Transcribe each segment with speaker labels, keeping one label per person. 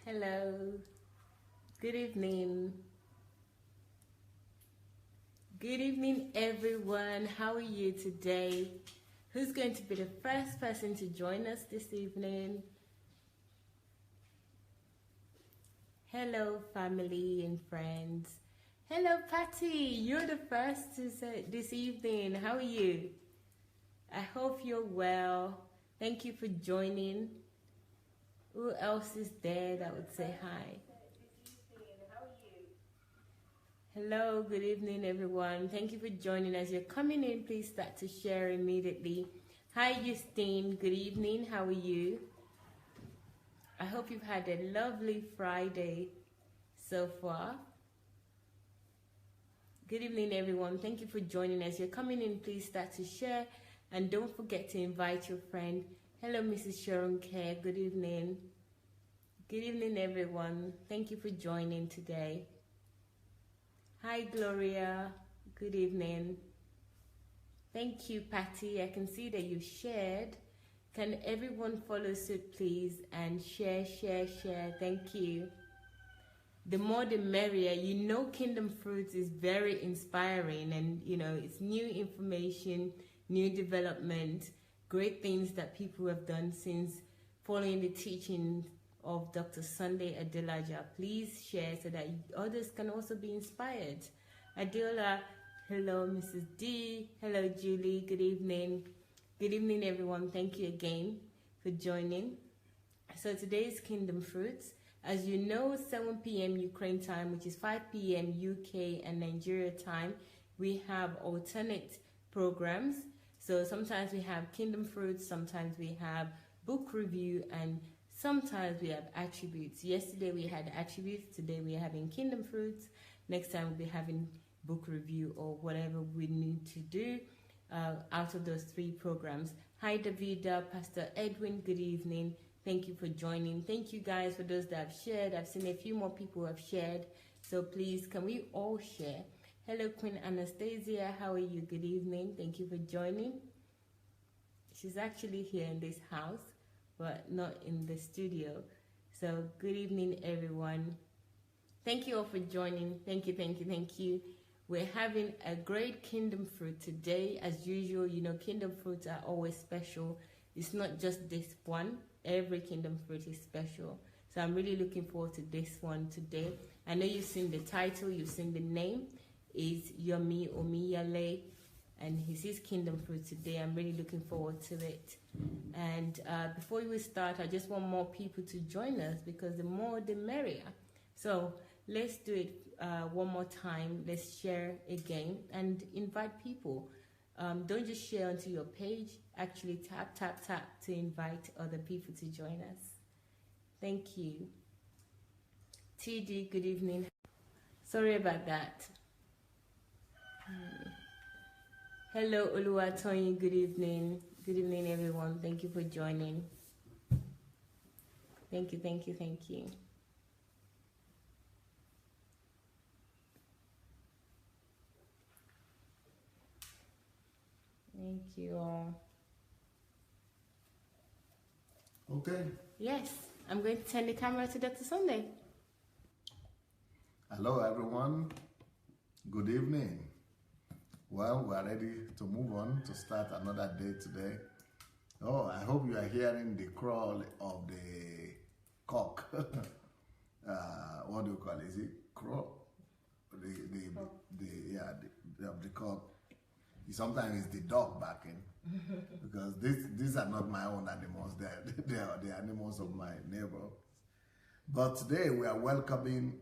Speaker 1: Hello, good evening. Good evening, everyone. How are you today? Who's going to be the first person to join us this evening? Hello, family and friends. Hello, Patty. You're the first to say this evening. How are you? I hope you're well. Thank you for joining. Who else is there that would say hi? Hello, good evening, everyone. Thank you for joining. As you're coming in, please start to share immediately. Hi, Justine. Good evening. How are you? I hope you've had a lovely Friday so far. Good evening, everyone. Thank you for joining. As you're coming in, please start to share. And don't forget to invite your friend. Hello, Mrs. Sharon Kerr. Good evening. Good evening, everyone. Thank you for joining today. Hi, Gloria. Good evening. Thank you, Patty. I can see that you shared. Can everyone follow suit, please, and share. Thank you. The more the merrier. You know, Kingdom Fruits is very inspiring, and it's new information, new development, great things that people have done since following the teaching of Dr. Sunday Adelaja. Please share so that others can also be inspired. Adela, hello, Mrs. D. Hello, Julie. Good evening. Good evening, everyone. Thank you again for joining. So today's Kingdom Fruits. As you know, 7 p.m. Ukraine time, which is 5 p.m. UK and Nigeria time, we have alternate programs. So sometimes we have Kingdom Fruits, sometimes we have book review, and sometimes we have attributes. Yesterday we had attributes, today we are having Kingdom Fruits. Next time we'll be having book review or whatever we need to do out of those three programs. Hi Davida, Pastor Edwin, good evening. Thank you for joining. Thank you guys for those that have shared. I've seen a few more people who have shared. So please, can we all share? Hello Queen Anastasia, how are you? Good evening. Thank you for joining. She's actually here in this house, but not in the studio. So good evening, everyone. Thank you all for joining. Thank you. We're having a great Kingdom Fruit today. As usual, Kingdom Fruits are always special. It's not just this one. Every Kingdom Fruit is special. So I'm really looking forward to this one today. I know you've seen the title, you've seen the name. Is YOMI, OMIYALE. And this is Kingdom Fruit today. I'm really looking forward to it. And before we start, I just want more people to join us, because the more the merrier. So let's do it one more time. Let's share again and invite people. Don't just share onto your page. Actually tap to invite other people to join us. Thank you. TD, good evening. Sorry about that. Hello, Oluwatoyin. Good evening. Good evening, everyone. Thank you for joining. Thank you. Thank you all.
Speaker 2: Okay.
Speaker 1: Yes, I'm going to turn the camera to Dr. Sunday.
Speaker 2: Hello, everyone. Good evening. Well, we are ready to move on to start another day today. Oh, I hope you are hearing the crawl of the cock. What do you call it? Is it crow? The cock. Sometimes it's the dog barking, because these are not my own animals. They are the animals of my neighbor. But today we are welcoming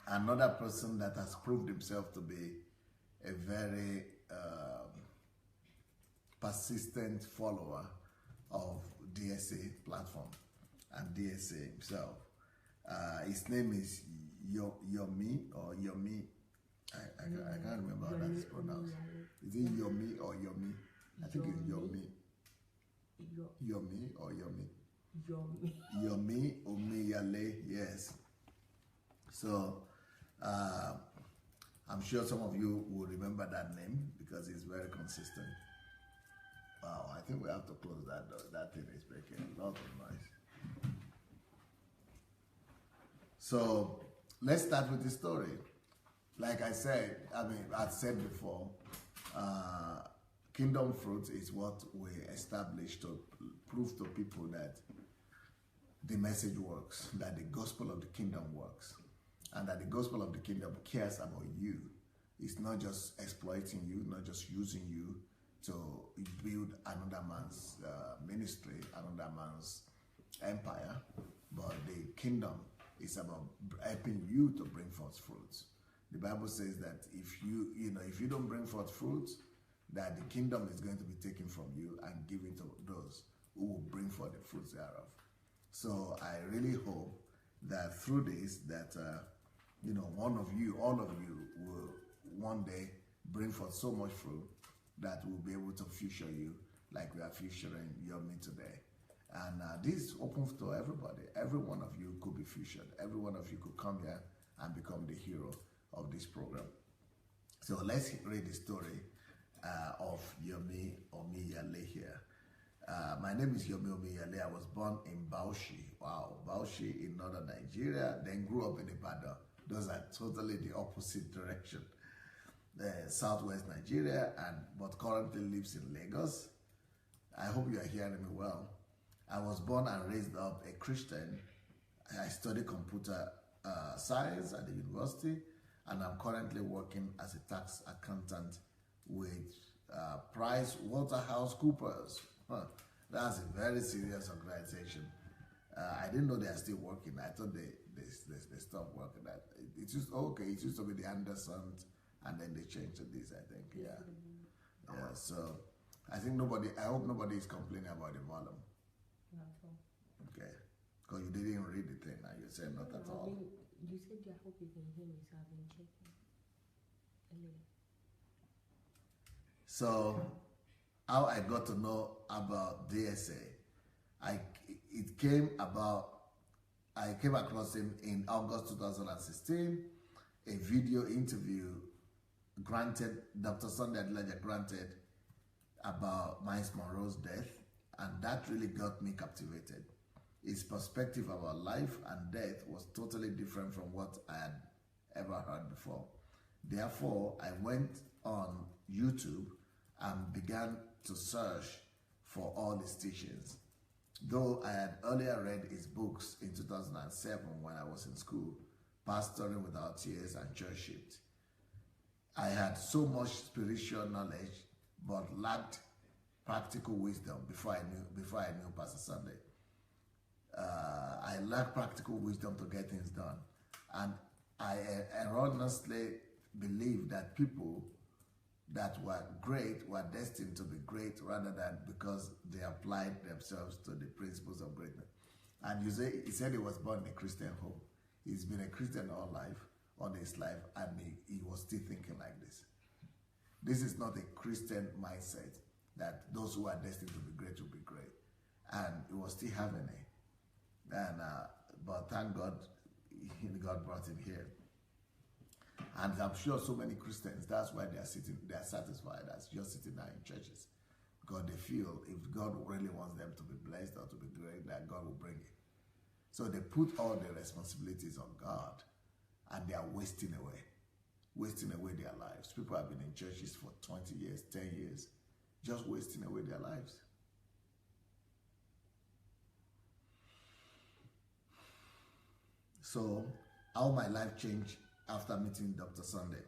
Speaker 2: another person that has proved himself to be a very persistent follower of DSA platform and DSA himself. His name is YOMI or YOMI. I can't remember how that's pronounced. Is it YOMI or YOMI? I think it's YOMI. YOMI or YOMI? YOMI OMIYALE, yes. So I'm sure some of you will remember that name because it's very consistent. Wow, I think we have to close that door. That thing is making a lot of noise. So let's start with the story. Like I said, I've said before, kingdom fruit is what we establish to prove to people that the message works, that the gospel of the kingdom works, and that the gospel of the kingdom cares about you. It's not just exploiting you, not just using you to build another man's ministry, another man's empire, but the kingdom is about helping you to bring forth fruits. The Bible says that if you don't bring forth fruits, that the kingdom is going to be taken from you and given to those who will bring forth the fruits thereof. So I really hope that through this, that one of you, all of you, will one day bring forth so much fruit that we'll be able to feature you like we are featuring YOMI today. And this opens to everybody. Every one of you could be featured. Every one of you could come here and become the hero of this program. So let's read the story of OMIYALE here. My name is YOMI OMIYALE. I was born in Bauchi. Wow, Bauchi in northern Nigeria, then grew up in Ibadan. Those are totally the opposite direction. Southwest Nigeria, but currently lives in Lagos. I hope you are hearing me well. I was born and raised up a Christian. I studied computer science at the university, and I'm currently working as a tax accountant with PricewaterhouseCoopers. That's a very serious organization. I didn't know they are still working. I thought they stopped working. It used to be the Andersons, and then they changed to this, I think. Yeah. So I hope nobody is complaining about the volume. Okay. Because you didn't read the thing, and you said not at all.
Speaker 1: You said I hope you can hear me, so I've been checking.
Speaker 2: So, how I got to know about DSA, I came across him in August 2016, a video interview Dr. Sunday Adelaja granted about Miles Monroe's death, and that really got me captivated. His perspective about life and death was totally different from what I had ever heard before. Therefore, I went on YouTube and began to search for all his teachings. Though I had earlier read his books in 2007 when I was in school, Pastoring Without Tears and Church Shift, I had so much spiritual knowledge but lacked practical wisdom before I knew Pastor Sunday. I lacked practical wisdom to get things done, and I erroneously believed that people that were great were destined to be great rather than because they applied themselves to the principles of greatness. And he said he was born in a Christian home. He's been a Christian all his life, and he was still thinking like this. This is not a Christian mindset that those who are destined to be great will be great. And he was still having it. And but thank God, God brought him here. And I'm sure so many Christians, that's why they are satisfied as just sitting there in churches. Because they feel if God really wants them to be blessed or to be great, that God will bring it. So they put all the responsibilities on God, and they are wasting away their lives. People have been in churches for 20 years, 10 years, just wasting away their lives. So, how my life changed after meeting Dr. Sunday.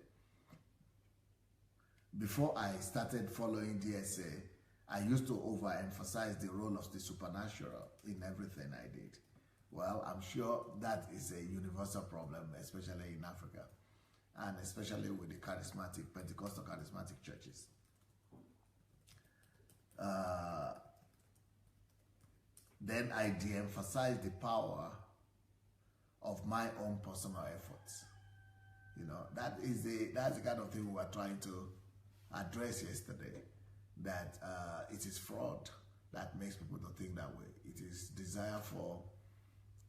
Speaker 2: Before I started following DSA, I used to overemphasize the role of the supernatural in everything I did. Well, I'm sure that is a universal problem, especially in Africa, and especially with the charismatic, Pentecostal charismatic churches. Then I de-emphasized the power of my own personal efforts. You know, that's the kind of thing we were trying to address yesterday, that it is fraud that makes people to think that way. It is desire for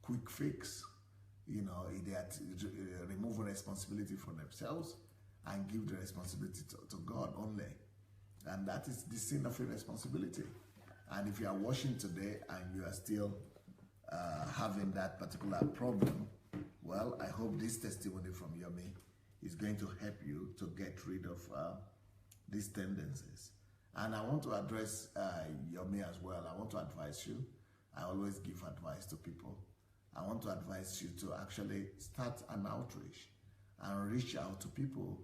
Speaker 2: quick fix. You know, they are removing responsibility from themselves and give the responsibility to God only. And that is the sin of irresponsibility. And if you are watching today and you are still having that particular problem Well, I hope this testimony from Yomi is going to help you to get rid of these tendencies. And I want to address Yomi as well. I want to advise you. I always give advice to people. I want to advise you to actually start an outreach and reach out to people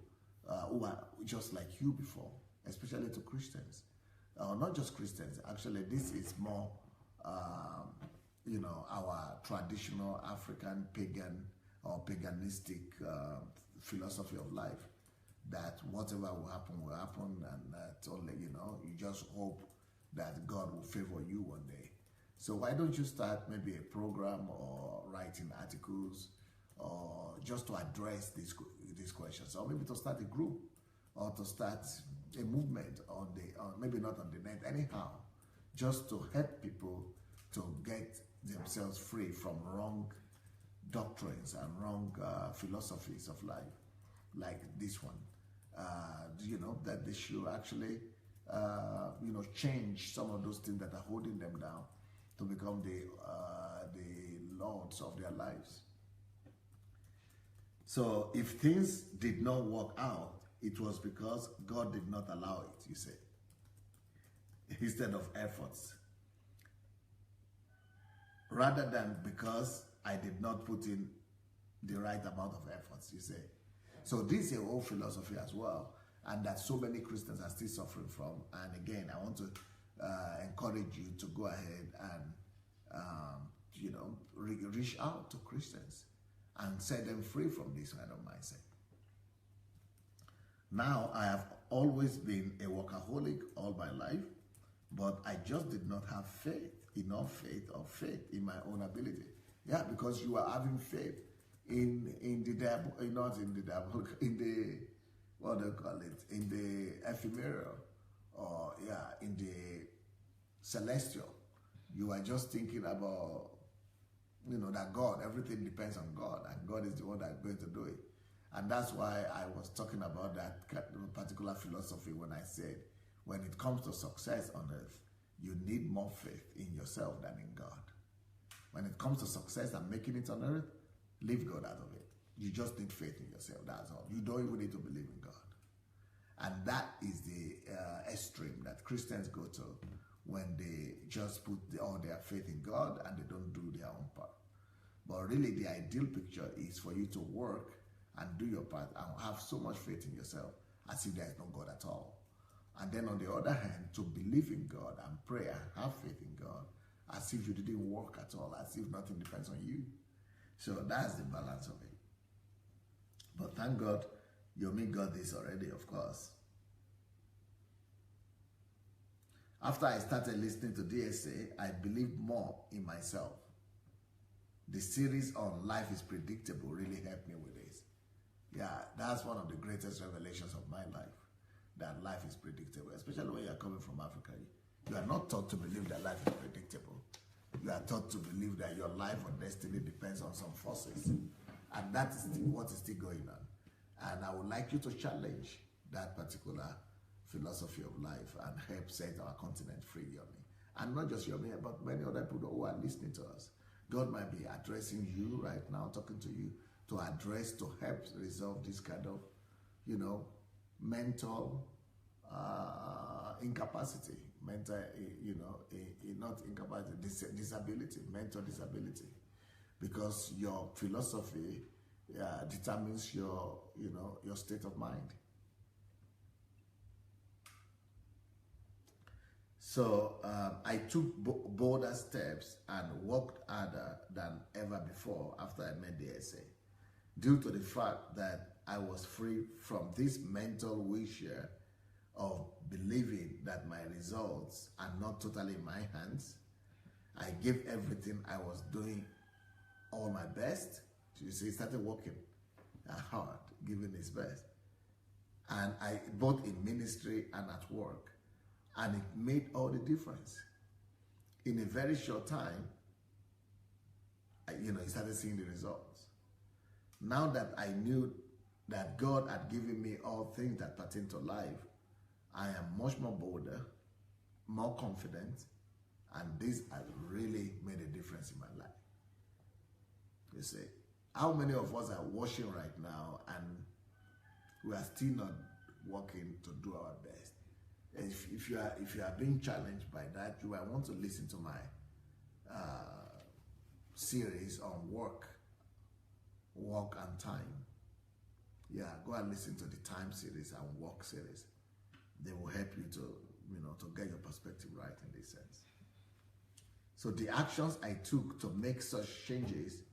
Speaker 2: who are just like you before, especially to Christians. Not just Christians. Actually, this is more, you know, our traditional African pagan or paganistic philosophy of life, that whatever will happen, and that only, you know, you just hope that God will favor you one day. So why don't you start maybe a program or writing articles or just to address these questions, or maybe to start a group or to start a movement on maybe not on the net, anyhow, just to help people to get themselves free from wrong doctrines and wrong philosophies of life, like this one. You know, that they should actually, you know, change some of those things that are holding them down to become the lords of their lives. So if things did not work out, it was because God did not allow it, you say, instead of efforts. Rather than because I did not put in the right amount of efforts, you say. So this is a whole philosophy as well, and that so many Christians are still suffering from. And again, I want to encourage you to go ahead and, you know, reach out to Christians and set them free from this kind of mindset. Now, I have always been a workaholic all my life, but I just did not have enough faith in my own ability. Yeah, because you are having faith in the devil, not in the devil, in the, what do you call it, in the ephemeral, or yeah, in the celestial. You are just thinking about, you know, that God, everything depends on God, and God is the one that's going to do it. And that's why I was talking about that particular philosophy when I said, when it comes to success on earth, you need more faith in yourself than in God. When it comes to success and making it on earth, leave God out of it. You just need faith in yourself, that's all. You don't even need to believe in God. And that is the extreme that Christians go to when they just put all their faith in God and they don't do their own part. But really the ideal picture is for you to work and do your part and have so much faith in yourself as if there is no God at all. And then on the other hand, to believe in God and pray and have faith in God as if you didn't work at all, as if nothing depends on you. So that's the balance of it. But thank God, Yomi got this already, of course. After I started listening to DSA, I believed more in myself. The series on Life is Predictable really helped me with this. Yeah, that's one of the greatest revelations of my life, that life is predictable, especially when you're coming from Africa. You are not taught to believe that life is predictable. You are taught to believe that your life or destiny depends on some forces. And that is what is still going on. And I would like you to challenge that particular philosophy of life and help set our continent free, Yomi. And not just Yomi, but many other people who are listening to us. God might be addressing you right now, talking to you, to address, to help resolve this kind of, you know, mental incapacity, mental, you know, not incapacity, disability, mental disability, because your philosophy determines your, you know, your state of mind. So I took bolder steps and worked harder than ever before after I made the essay, due to the fact that I was free from this mental wheelchair of believing that my results are not totally in my hands. I gave everything I was doing all my best. You see, he started working hard, giving his best. And I, both in ministry and at work. And it made all the difference. In a very short time, you know, I started seeing the results. Now that I knew that God had given me all things that pertain to life, I am much more bolder, more confident, and this has really made a difference in my life. You see? how many of us are watching right now and we are still not working to do our best? If you are being challenged by that, you might want to listen to my series on work and time. Yeah, go and listen to the time series and work series. They will help you to, to get your perspective right in this sense. So the actions I took to make such changes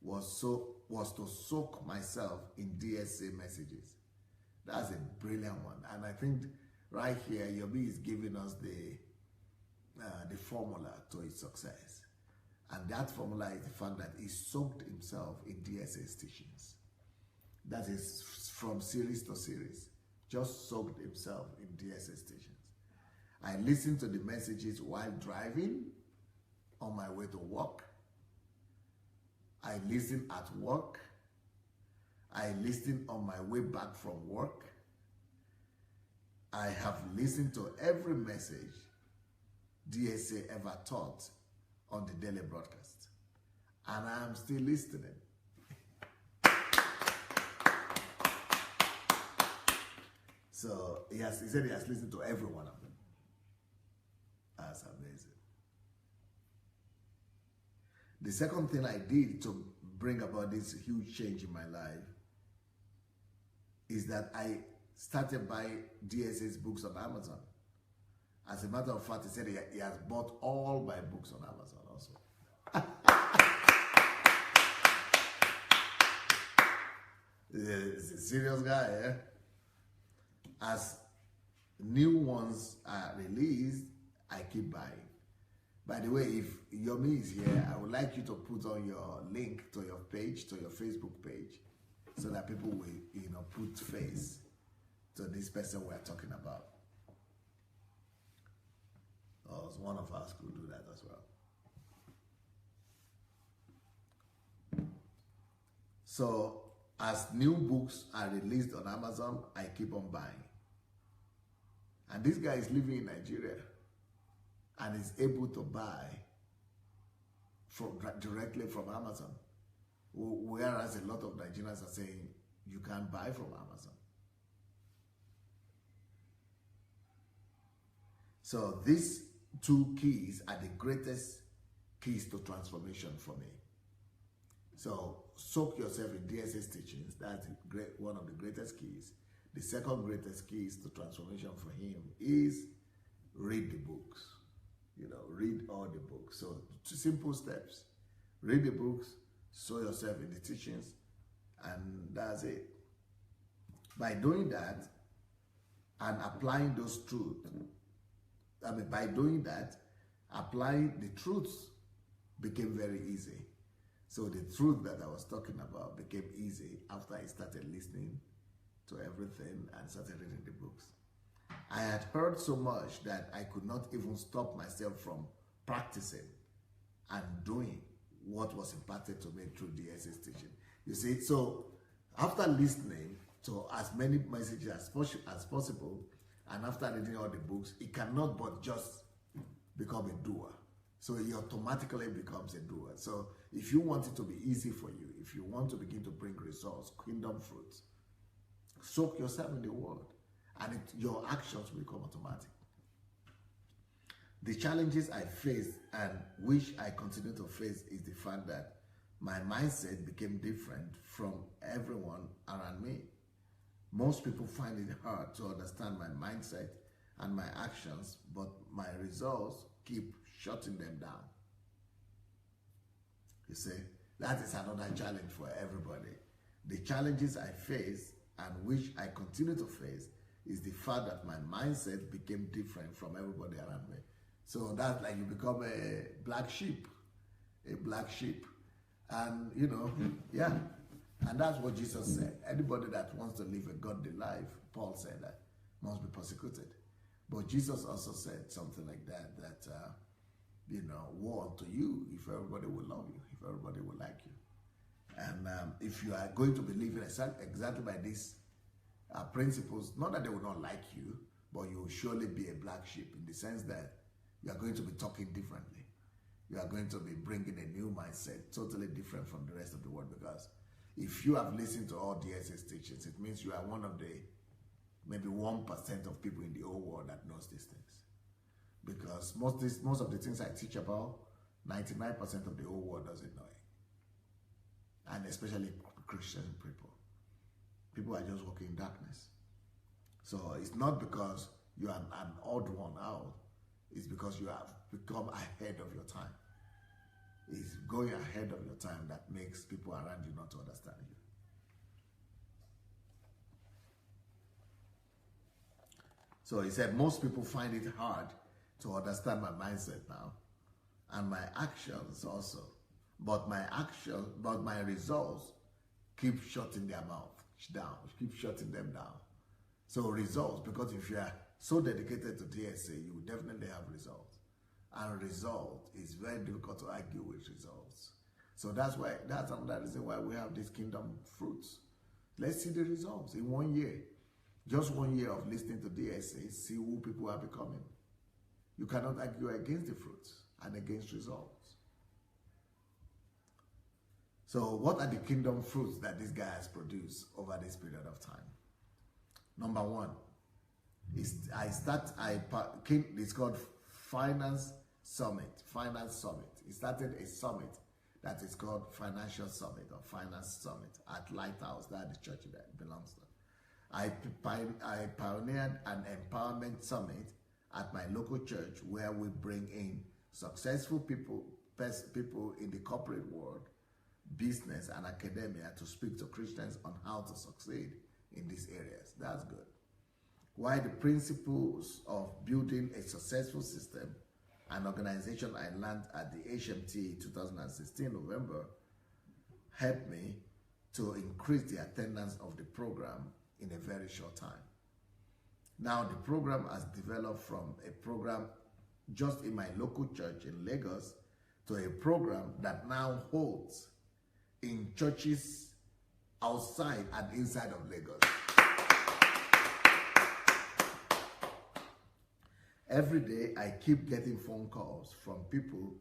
Speaker 2: was to soak myself in DSA messages. That's a brilliant one. And I think right here, Yomi is giving us the formula to his success. And that formula is the fact that he soaked himself in DSA's teachings. That is from series to series. Just soaked himself in DSA's teachings. I listened to the messages while driving, on my way to work. I listen at work. I listen on my way back from work. I have listened to every message DSA ever taught on the daily broadcast. And I am still listening. So he said he has listened to every one of them. That's amazing. The second thing I did to bring about this huge change in my life is that I started buying DSA's books on Amazon. As a matter of fact, he said he has bought all my books on Amazon also. He's a serious guy, eh? As new ones are released, I keep buying. By the way, if Yomi is here, I would like you to put on your link to your page, to your Facebook page, so that people will, put face to this person we're talking about. Or one of us could do that as well. So, as new books are released on Amazon, I keep on buying. And this guy is living in Nigeria and is able to buy directly from Amazon. Whereas a lot of Nigerians are saying, you can't buy from Amazon. So these two keys are the greatest keys to transformation for me. So soak yourself in DSA's teachings. That's one of the greatest keys. The second greatest keys to transformation for him is read the books. Read all the books. So 2 simple steps. Read the books, sow yourself in the teachings, and that's it. By doing that and applying those truths, by doing that, applying the truths became very easy. So the truth that I was talking about became easy after I started listening to everything and started reading the books. I had heard so much that I could not even stop myself from practicing and doing what was imparted to me through DSA's teaching. You see, so after listening to as many messages as possible, and after reading all the books, it cannot but just become a doer. So he automatically becomes a doer. So if you want it to be easy for you, if you want to begin to bring results, kingdom fruits, soak yourself in the word, and your actions will become automatic. The challenges I faced and which I continue to face is the fact that my mindset became different from everyone around me. Most people find it hard to understand my mindset and my actions, but my results keep shutting them down. You see, that is another challenge for everybody. The challenges I face and which I continue to face is the fact that my mindset became different from everybody around me. So that's like you become a black sheep. And, yeah. And that's what Jesus said. Anybody that wants to live a godly life, Paul said that, must be persecuted. But Jesus also said something like that, woe unto you if everybody will love you, if everybody will like you. And if you are going to be living exactly by these principles, not that they will not like you, but you will surely be a black sheep in the sense that you are going to be talking differently. you are going to be bringing a new mindset, totally different from the rest of the world. Because if you have listened to all DSA's teachings, it means you are one of the maybe 1% of people in the whole world that knows these things. Because most of the things I teach about, 99% of the whole world doesn't know it. And especially Christian people. People are just walking in darkness. So it's not because you are an odd one out. It's because you have become ahead of your time. It's going ahead of your time that makes people around you not to understand you. So he said, most people find it hard to understand my mindset now and my actions also. But my results keep shutting their mouth down, keep shutting them down. So results, because if you are so dedicated to DSA, you will definitely have results. And result is very difficult to argue with results. So that's another reason why we have these kingdom fruits. Let's see the results in 1 year. Just 1 year of listening to DSA, see who people are becoming. You cannot argue against the fruits and against results. So what are the kingdom fruits that this guy has produced over this period of time? Number one, it's called Finance Summit. He started a summit that is called Financial Summit or Finance Summit at Lighthouse. That's the church that it belongs to. I pioneered an empowerment summit at my local church where we bring in successful people in the corporate world, business and academia to speak to Christians on how to succeed in these areas. That's good. Why the principles of building a successful system and organization I learned at the HMT 2016 November helped me to increase the attendance of the program in a very short time. Now the program has developed from a program just in my local church in Lagos to a program that now holds in churches outside and inside of Lagos. Every day I keep getting phone calls from people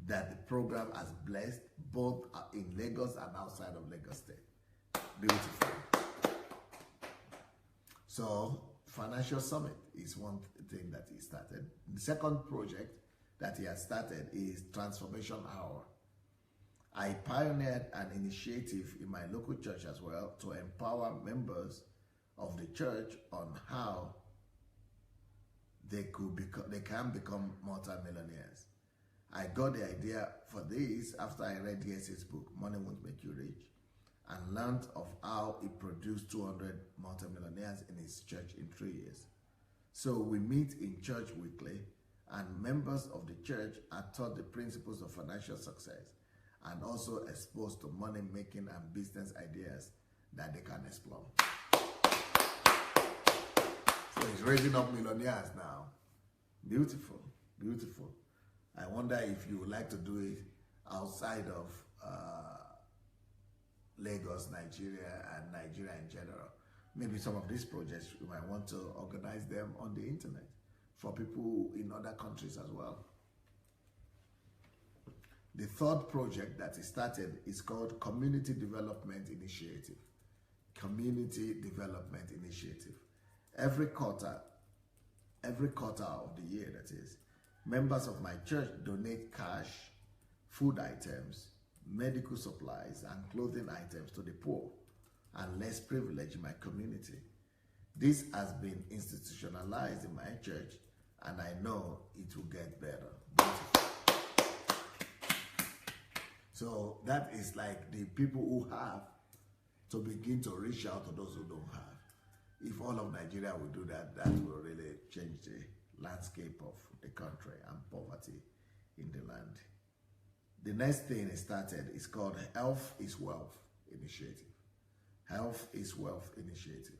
Speaker 2: that the program has blessed both in Lagos and outside of Lagos State. Beautiful. So Financial Summit is one thing that he started. The second project that he has started is Transformation Hour. I pioneered an initiative in my local church as well to empower members of the church on how they can become multi-millionaires. I got the idea for this after I read DSA's book, Money Won't Make You Rich, and learned of how he produced 200 multi-millionaires in his church in 3 years. So we meet in church weekly, and members of the church are taught the principles of financial success and also exposed to money-making and business ideas that they can explore. So he's raising up millionaires now. Beautiful, beautiful. I wonder if you would like to do it outside of Lagos, Nigeria, and Nigeria in general. Maybe some of these projects, you might want to organize them on the internet for people in other countries as well. The third project that he started is called Community Development Initiative. Community Development Initiative. Every quarter of the year, that is, members of my church donate cash, food items, medical supplies, and clothing items to the poor and less privileged in my community. This has been institutionalized in my church, and I know it will get better. So that is like the people who have to begin to reach out to those who don't have. If all of Nigeria will do that, that will really change the landscape of the country and poverty in the land. The next thing it started is called Health is Wealth Initiative. Health is Wealth Initiative.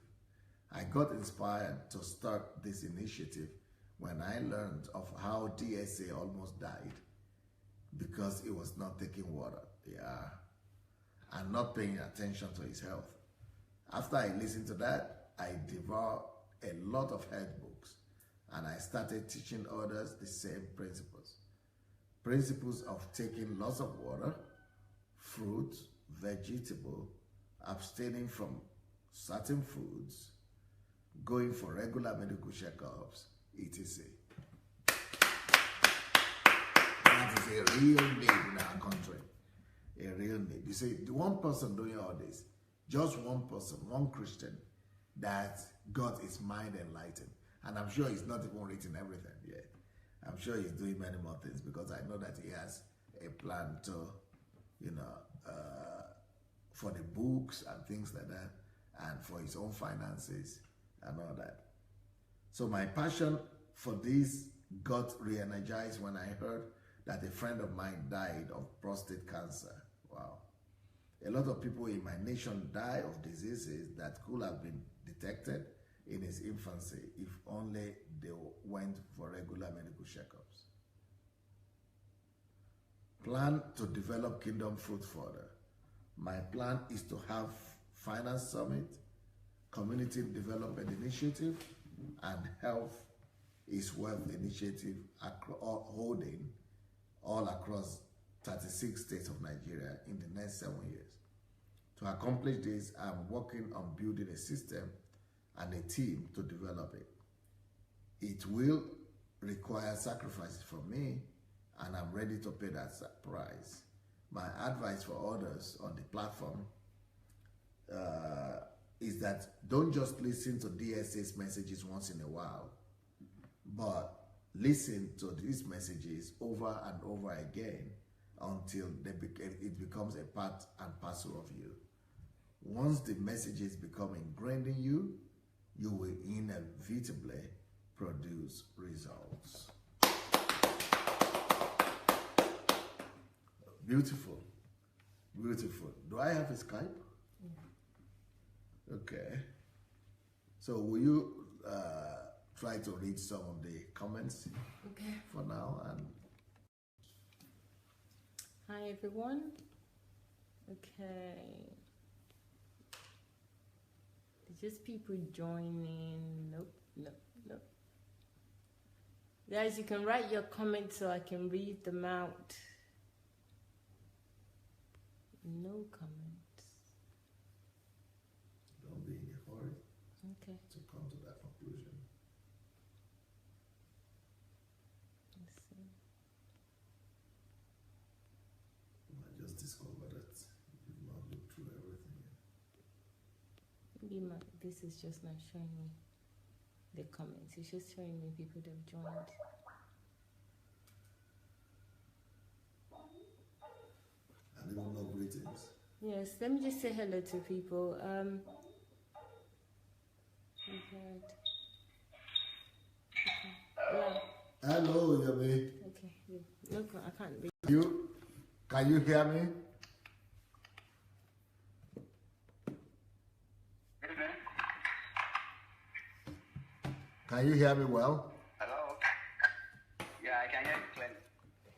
Speaker 2: I got inspired to start this initiative when I learned of how DSA almost died because he was not taking water, and not paying attention to his health. After I listened to that, I devoured a lot of health books, and I started teaching others the same principles. Principles of taking lots of water, fruit, vegetable, abstaining from certain foods, going for regular medical checkups, etc. That is a real need in our country. A real need. You see, the one person doing all this, just one person, one Christian, that got his mind enlightened. And I'm sure he's not even written everything yet. I'm sure he's doing many more things because I know that he has a plan to, you know, for the books and things like that, and for his own finances and all that. So my passion for this got re-energized when I heard that a friend of mine died of prostate cancer. Wow. A lot of people in my nation die of diseases that could have been detected in his infancy if only they went for regular medical checkups. Plan to develop Kingdom Fruit further. My plan is to have Finance Summit, Community Development Initiative, and Health is Wealth Initiative holding all across 36 states of Nigeria in the next 7 years. To accomplish this, I'm working on building a system and a team to develop it. It will require sacrifices from me, and I'm ready to pay that price. My advice for others on the platform is that don't just listen to DSA's messages once in a while, but listen to these messages over and over again until it becomes a part and parcel of you. Once the messages become ingrained in you, you will inevitably produce results. Beautiful. Beautiful. Do I have a Skype? Yeah. Okay. So will you try to read some of the comments for now? And
Speaker 1: hi everyone. Okay. Just people joining. Nope. Guys, you can write your comments so I can read them out. No comments.
Speaker 2: Don't be in a hurry.
Speaker 1: Okay.
Speaker 2: To come to that conclusion.
Speaker 1: Let's see.
Speaker 2: I just discovered that you've not looked through everything yet.
Speaker 1: This is just not showing me the comments. It's just showing me people that have joined.
Speaker 2: And even no greetings.
Speaker 1: Yes, let me just say hello to people.
Speaker 2: Hello, Yomi.
Speaker 1: Okay, no, I can't read.
Speaker 2: Can you hear me? Can you hear me well?
Speaker 3: Hello? Yeah, I can hear you clearly.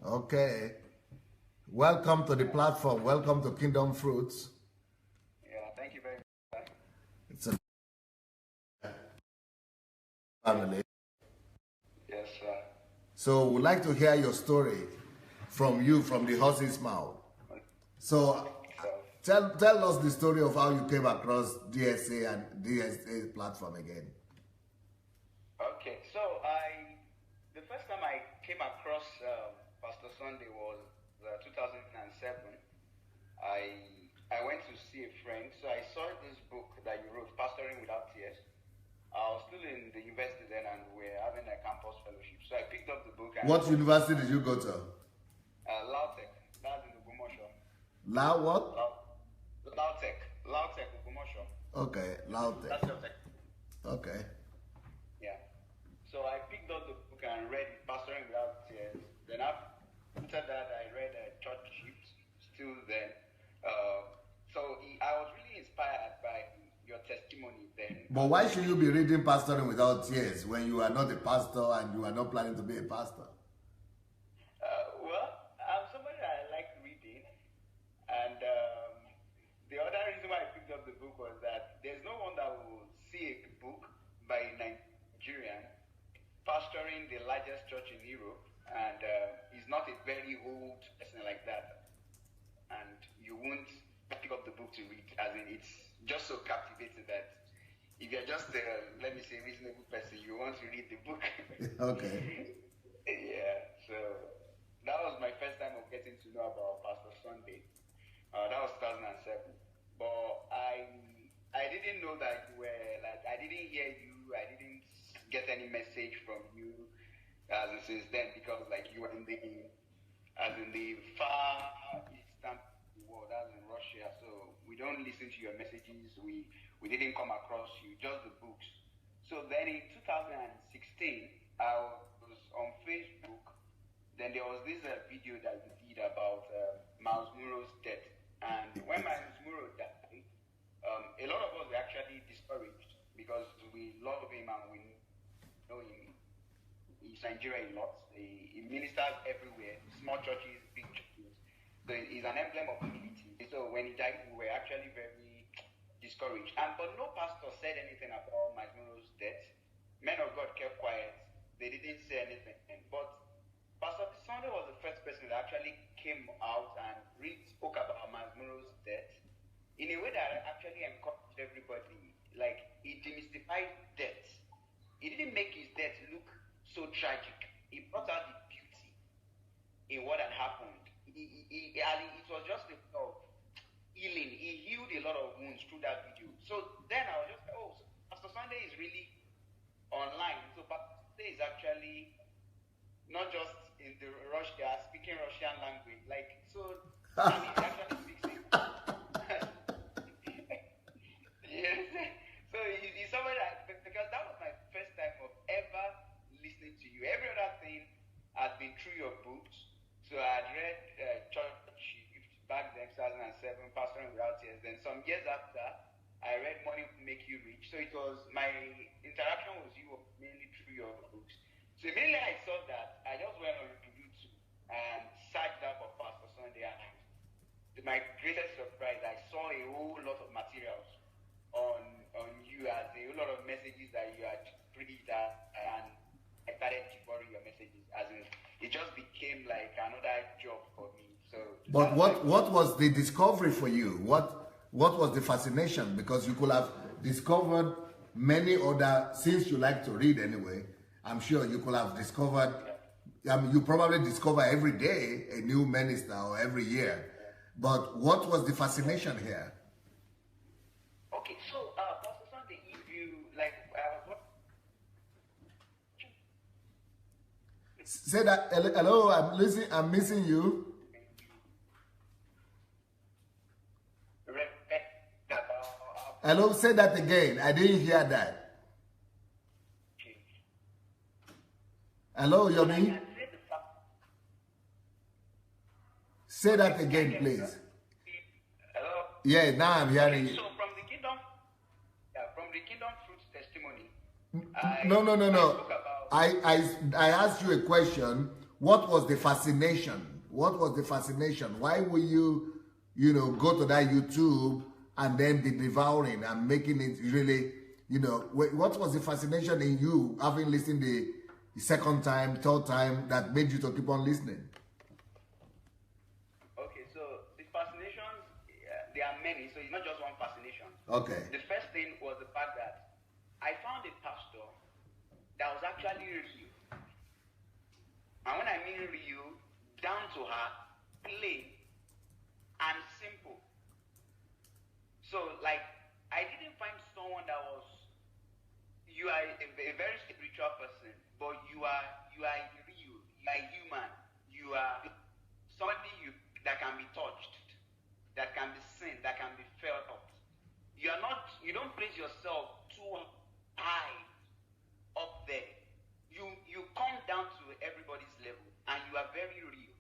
Speaker 2: Okay. Welcome to the platform. Welcome to Kingdom Fruits.
Speaker 3: Yeah, thank you very much.
Speaker 2: It's a family.
Speaker 3: Yes, sir.
Speaker 2: So we'd like to hear your story from you, from the horse's mouth. So tell us the story of how you came across DSA and DSA platform again.
Speaker 3: Okay, so the first time I came across Pastor Sunday was 2007. I went to see a friend, so I saw this book that you wrote, Pastoring Without Tears. I was still in the university then, and we were having a campus fellowship. So I picked up the book. And
Speaker 2: What university did you go to?
Speaker 3: Lautech. That's in Ogumosho.
Speaker 2: What?
Speaker 3: Lautech, Ogumosho.
Speaker 2: Okay, Lautech.
Speaker 3: That's your tech.
Speaker 2: Okay.
Speaker 3: Yeah. So I picked up the book and read Pastoring Without Tears. Then after that, I read Church Shift. Still then. I was really inspired by your testimony then.
Speaker 2: But why should you be reading Pastoring Without Tears when you are not a pastor and you are not planning to be a pastor?
Speaker 3: Well, I'm somebody that I like reading, and the other reason why I picked up the book was that there's no one that will see a book by a Nigerian pastoring the largest church in Europe, and he's not a very old person like that. And you won't pick up the book to read, as in it's just so captivating that if you're just let me say, reasonable person, you want to read the book.
Speaker 2: Okay.
Speaker 3: Yeah, so that was my first time of getting to know about Pastor Sunday. That was 2007. But I didn't know that you were, like, I didn't hear you, I didn't get any message from you since then, because like you were in the far eastern world, that's in Russia, so we don't listen to your messages, we didn't come across you, just the books. So then in 2016, I was on Facebook. Then there was this video that you did about Miles Muro's death. And when Miles Muro died, a lot of us were actually discouraged because we love him and we know him. He's Nigeria a lot. He ministers everywhere, small churches, big churches. So he's an emblem of humility. So when he died, we were actually very discouraged. But no pastor said anything about Miles Muro's death. Men of God kept quiet. They didn't say anything. But Pastor Sunday was the first person that actually came out and really spoke about Miles Muro's death in a way that actually encouraged everybody. Like, he demystified death. He didn't make his death look so tragic. He brought out the beauty in what had happened. It was just a of healing. He healed a lot of wounds through that video. So then I was just like, oh, so Pastor Sunday is really online. So Pastor Sunday is actually not just in the Russia, speaking Russian language. Like, so he actually speaks it. Yes. So he's somebody that, because that was my first time of ever listening to you. Every other thing had been through your books. So I had read Church Shift back then, 2007, Pastoring Without Tears. Then some years after, I read Money Will Make You Rich. So it was, my interaction with you mainly through your books. So immediately I saw that, I just went on YouTube and searched out for Pastor Sunday, and to my greatest surprise, I saw a whole lot of materials on you, as a whole lot of messages that you had preached, and I started devouring your messages. As in, it just became like another job for me. So,
Speaker 2: but what was the discovery for you? What was the fascination? Because you could have discovered many other, since you like to read anyway, I'm sure you could have discovered, you probably discover every day a new minister or every year. But what was the fascination here?
Speaker 3: Okay, so Pastor Sunday, if you like,
Speaker 2: say that. Hello, I'm listening. I'm missing you. Hello, say that again. I didn't hear that. Hello, Yomi. Say that again, please.
Speaker 3: Hello.
Speaker 2: Yeah, now I'm hearing you.
Speaker 3: So from the Kingdom Fruits testimony.
Speaker 2: No. I asked you a question. What was the fascination? What was the fascination? Why will you, go to that YouTube and then be devouring and making it really, what was the fascination in you having listened the second time, third time that made you to keep on listening?
Speaker 3: Okay, so the fascinations, there are many, so it's not just one fascination.
Speaker 2: Okay.
Speaker 3: The first thing was the fact that I found a pastor that was actually real. And when I mean real, down to her, plain and simple. So, like, I didn't find someone that was, you are a very spiritual person, but you are real, you are human, you are somebody that can be touched, that can be seen, that can be felt. You don't place yourself too high up there. You come down to everybody's level, and you are very real.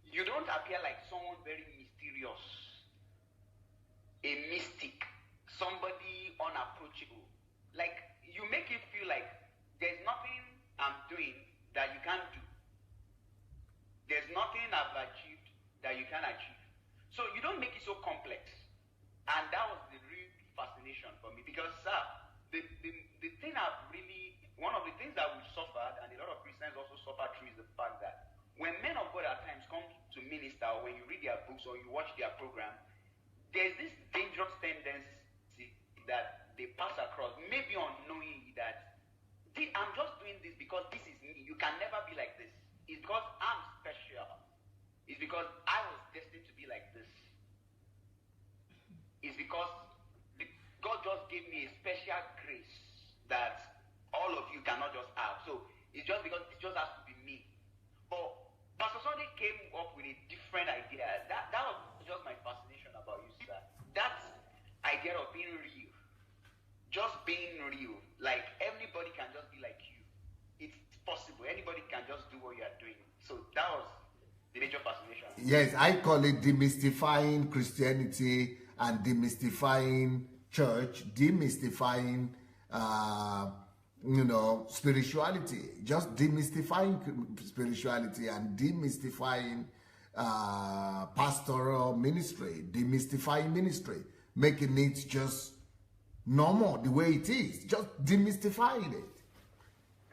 Speaker 3: You don't appear like someone very mysterious, a mystic, somebody unapproachable. Like, you make it feel like there's nothing I'm doing that you can't do. There's nothing I've achieved that you can't achieve. So you don't make it so complex. And that was the real fascination for me, because the thing I've really one of the things that we suffered, and a lot of Christians also suffer through, is the fact that when men of God at times come to minister, or when you read their books or you watch their program, there's this dangerous tendency that they pass across, maybe unknowingly, that I'm just doing this because this is me. You can never be like this. It's because I'm special. It's because I was destined to be like this. It's because God just gave me a special grace that all of you cannot just have. So it's just because it just has to be me. But Pastor Sunday came up with a different idea. That was just my fascination about you, sir. That idea of being real. Just being real. Like everybody can just be like you. It's possible. Anybody can just do what you are doing. So that was the major fascination.
Speaker 2: Yes, I call it demystifying Christianity and demystifying church, demystifying, spirituality. Just demystifying spirituality and demystifying pastoral ministry, demystifying ministry, making it just normal the way it is, just demystifying it.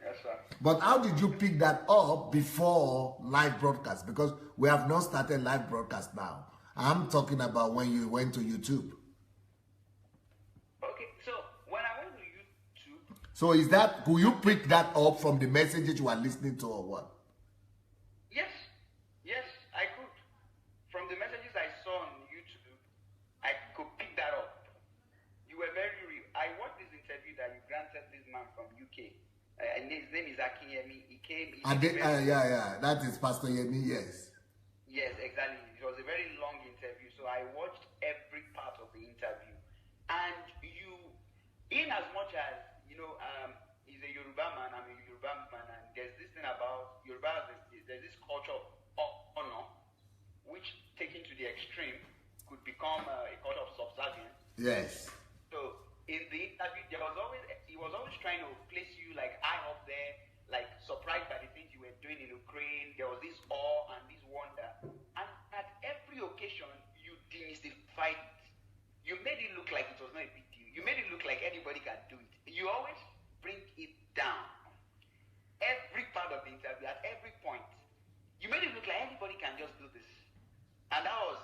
Speaker 3: Yes, sir.
Speaker 2: But how did you pick that up before live broadcast? Because we have not started live broadcast now. I'm talking about when you went to YouTube.
Speaker 3: Okay, so when I went to YouTube...
Speaker 2: So is that, could you pick that up from the messages you are listening to or what?
Speaker 3: Yes, I could. From the messages I saw on YouTube, I could pick that up. You were very real. I watched this interview that you granted this man from UK. And his name is Akinyemi. He came...
Speaker 2: That is Pastor Yemi, yes.
Speaker 3: Yes, exactly. It was a very long interview, so I watched every part of the interview. And you, in as much as, he's a Yoruba man, I'm a Yoruba man, and there's this thing about Yoruba, there's this culture of honor, which taken to the extreme could become a culture of subservience.
Speaker 2: Yes.
Speaker 3: So in the interview, he was always trying to place you like high up there, like surprised by the things you were doing in Ukraine. There was this awe and this wonder. And at every occasion, you demystified it. You made it look like it was not a big deal. You made it look like anybody can do it. You always bring it down. Every part of the interview, at every point, you made it look like anybody can just do this. And that was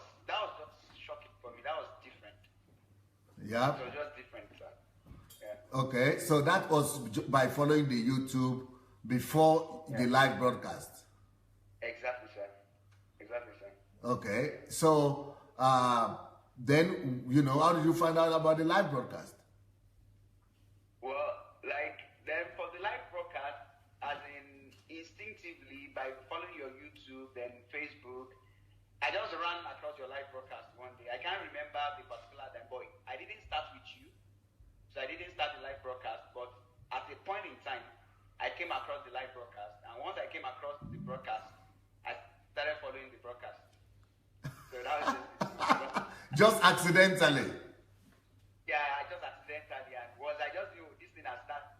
Speaker 3: just shocking for me. That was different.
Speaker 2: Yeah.
Speaker 3: It was just different, sir. Yeah.
Speaker 2: Okay, so that was by following the YouTube before the live broadcast.
Speaker 3: Exactly, sir. Exactly, sir.
Speaker 2: Okay, so then, how did you find out about the live broadcast?
Speaker 3: Well, then for the live broadcast, as in instinctively, by following your YouTube, then Facebook, I just ran across your live broadcast one day. I can't remember the particular time, but I didn't start with you. So I didn't start the live broadcast, but at a point in time, I came across the live broadcast. And once I came across the broadcast, I started following the broadcast. So that was
Speaker 2: Just accidentally?
Speaker 3: Yeah, I just accidentally. And I just knew this thing has started.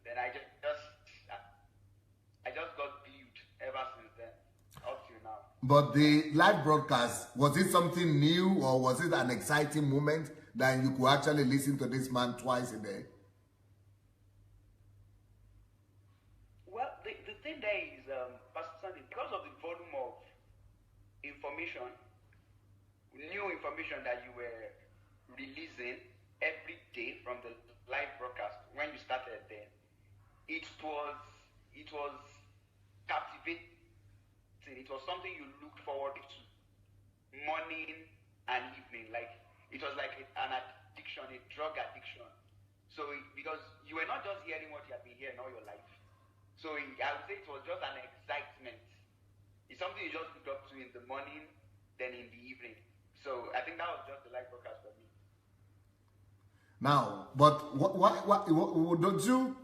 Speaker 3: Then I just got glued ever since then, up to now.
Speaker 2: But the live broadcast, was it something new or was it an exciting moment that you could actually listen to this man twice a day?
Speaker 3: Well, the thing there is, Pastor Sandy, because of the volume of information, new information that you were releasing every day from the live broadcast when you started there, it was captivating. It was something you looked forward to morning and evening. Like it was like an addiction, a drug addiction. So because you were not just hearing what you had been hearing all your life. So I would say it was just an excitement. It's something you just looked up to in the morning, then in the evening. So I think that was just the live broadcast for me.
Speaker 2: Now, but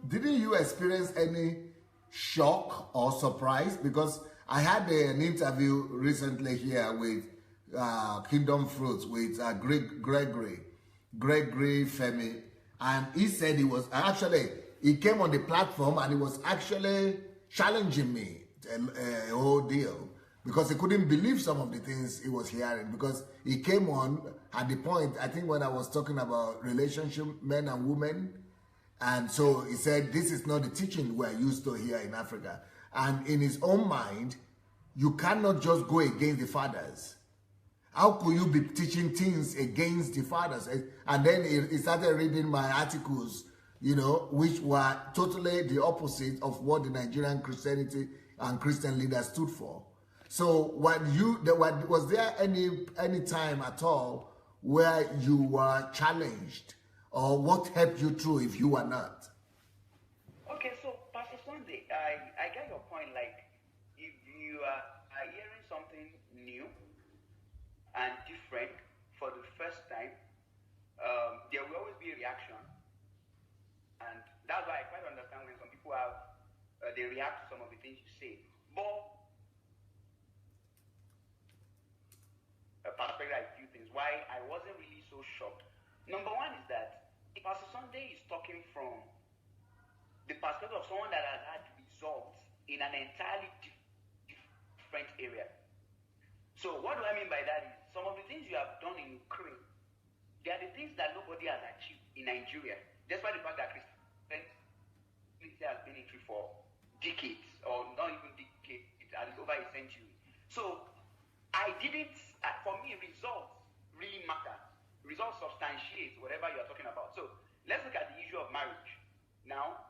Speaker 2: didn't you experience any shock or surprise? Because I had an interview recently here with Kingdom Fruits with Gregory Femi, and he said he came on the platform and he was actually challenging me a whole deal because he couldn't believe some of the things he was hearing, because he came on at the point, I think when I was talking about relationship, men and women, And so he said, this is not the teaching we're used to here in Africa. And in his own mind, you cannot just go against the fathers. How could you be teaching things against the fathers? And then he started reading my articles, you know, which were totally the opposite of what the Nigerian Christianity and Christian leaders stood for. So was there any time at all where you were challenged, or what helped you through if you were not?
Speaker 3: Okay, so Pastor Sunday, I get your point. Like, if you are hearing something new and different for the first time, there will always be a reaction, and that's why I quite understand when some people have they react to some of the things you say. But perspective, a few things why I wasn't really so shocked. Number one is that Pastor Sunday is talking from the perspective of someone that has had results in an entirely different area. So what do I mean by that is some of the things you have done in Ukraine, they are the things that nobody has achieved in Nigeria, despite the fact that Christianity has been in it for decades, or not even decades, at least over a century. So I didn't, for me, results really matter. Results substantiate whatever you are talking about. So let's look at the issue of marriage. Now,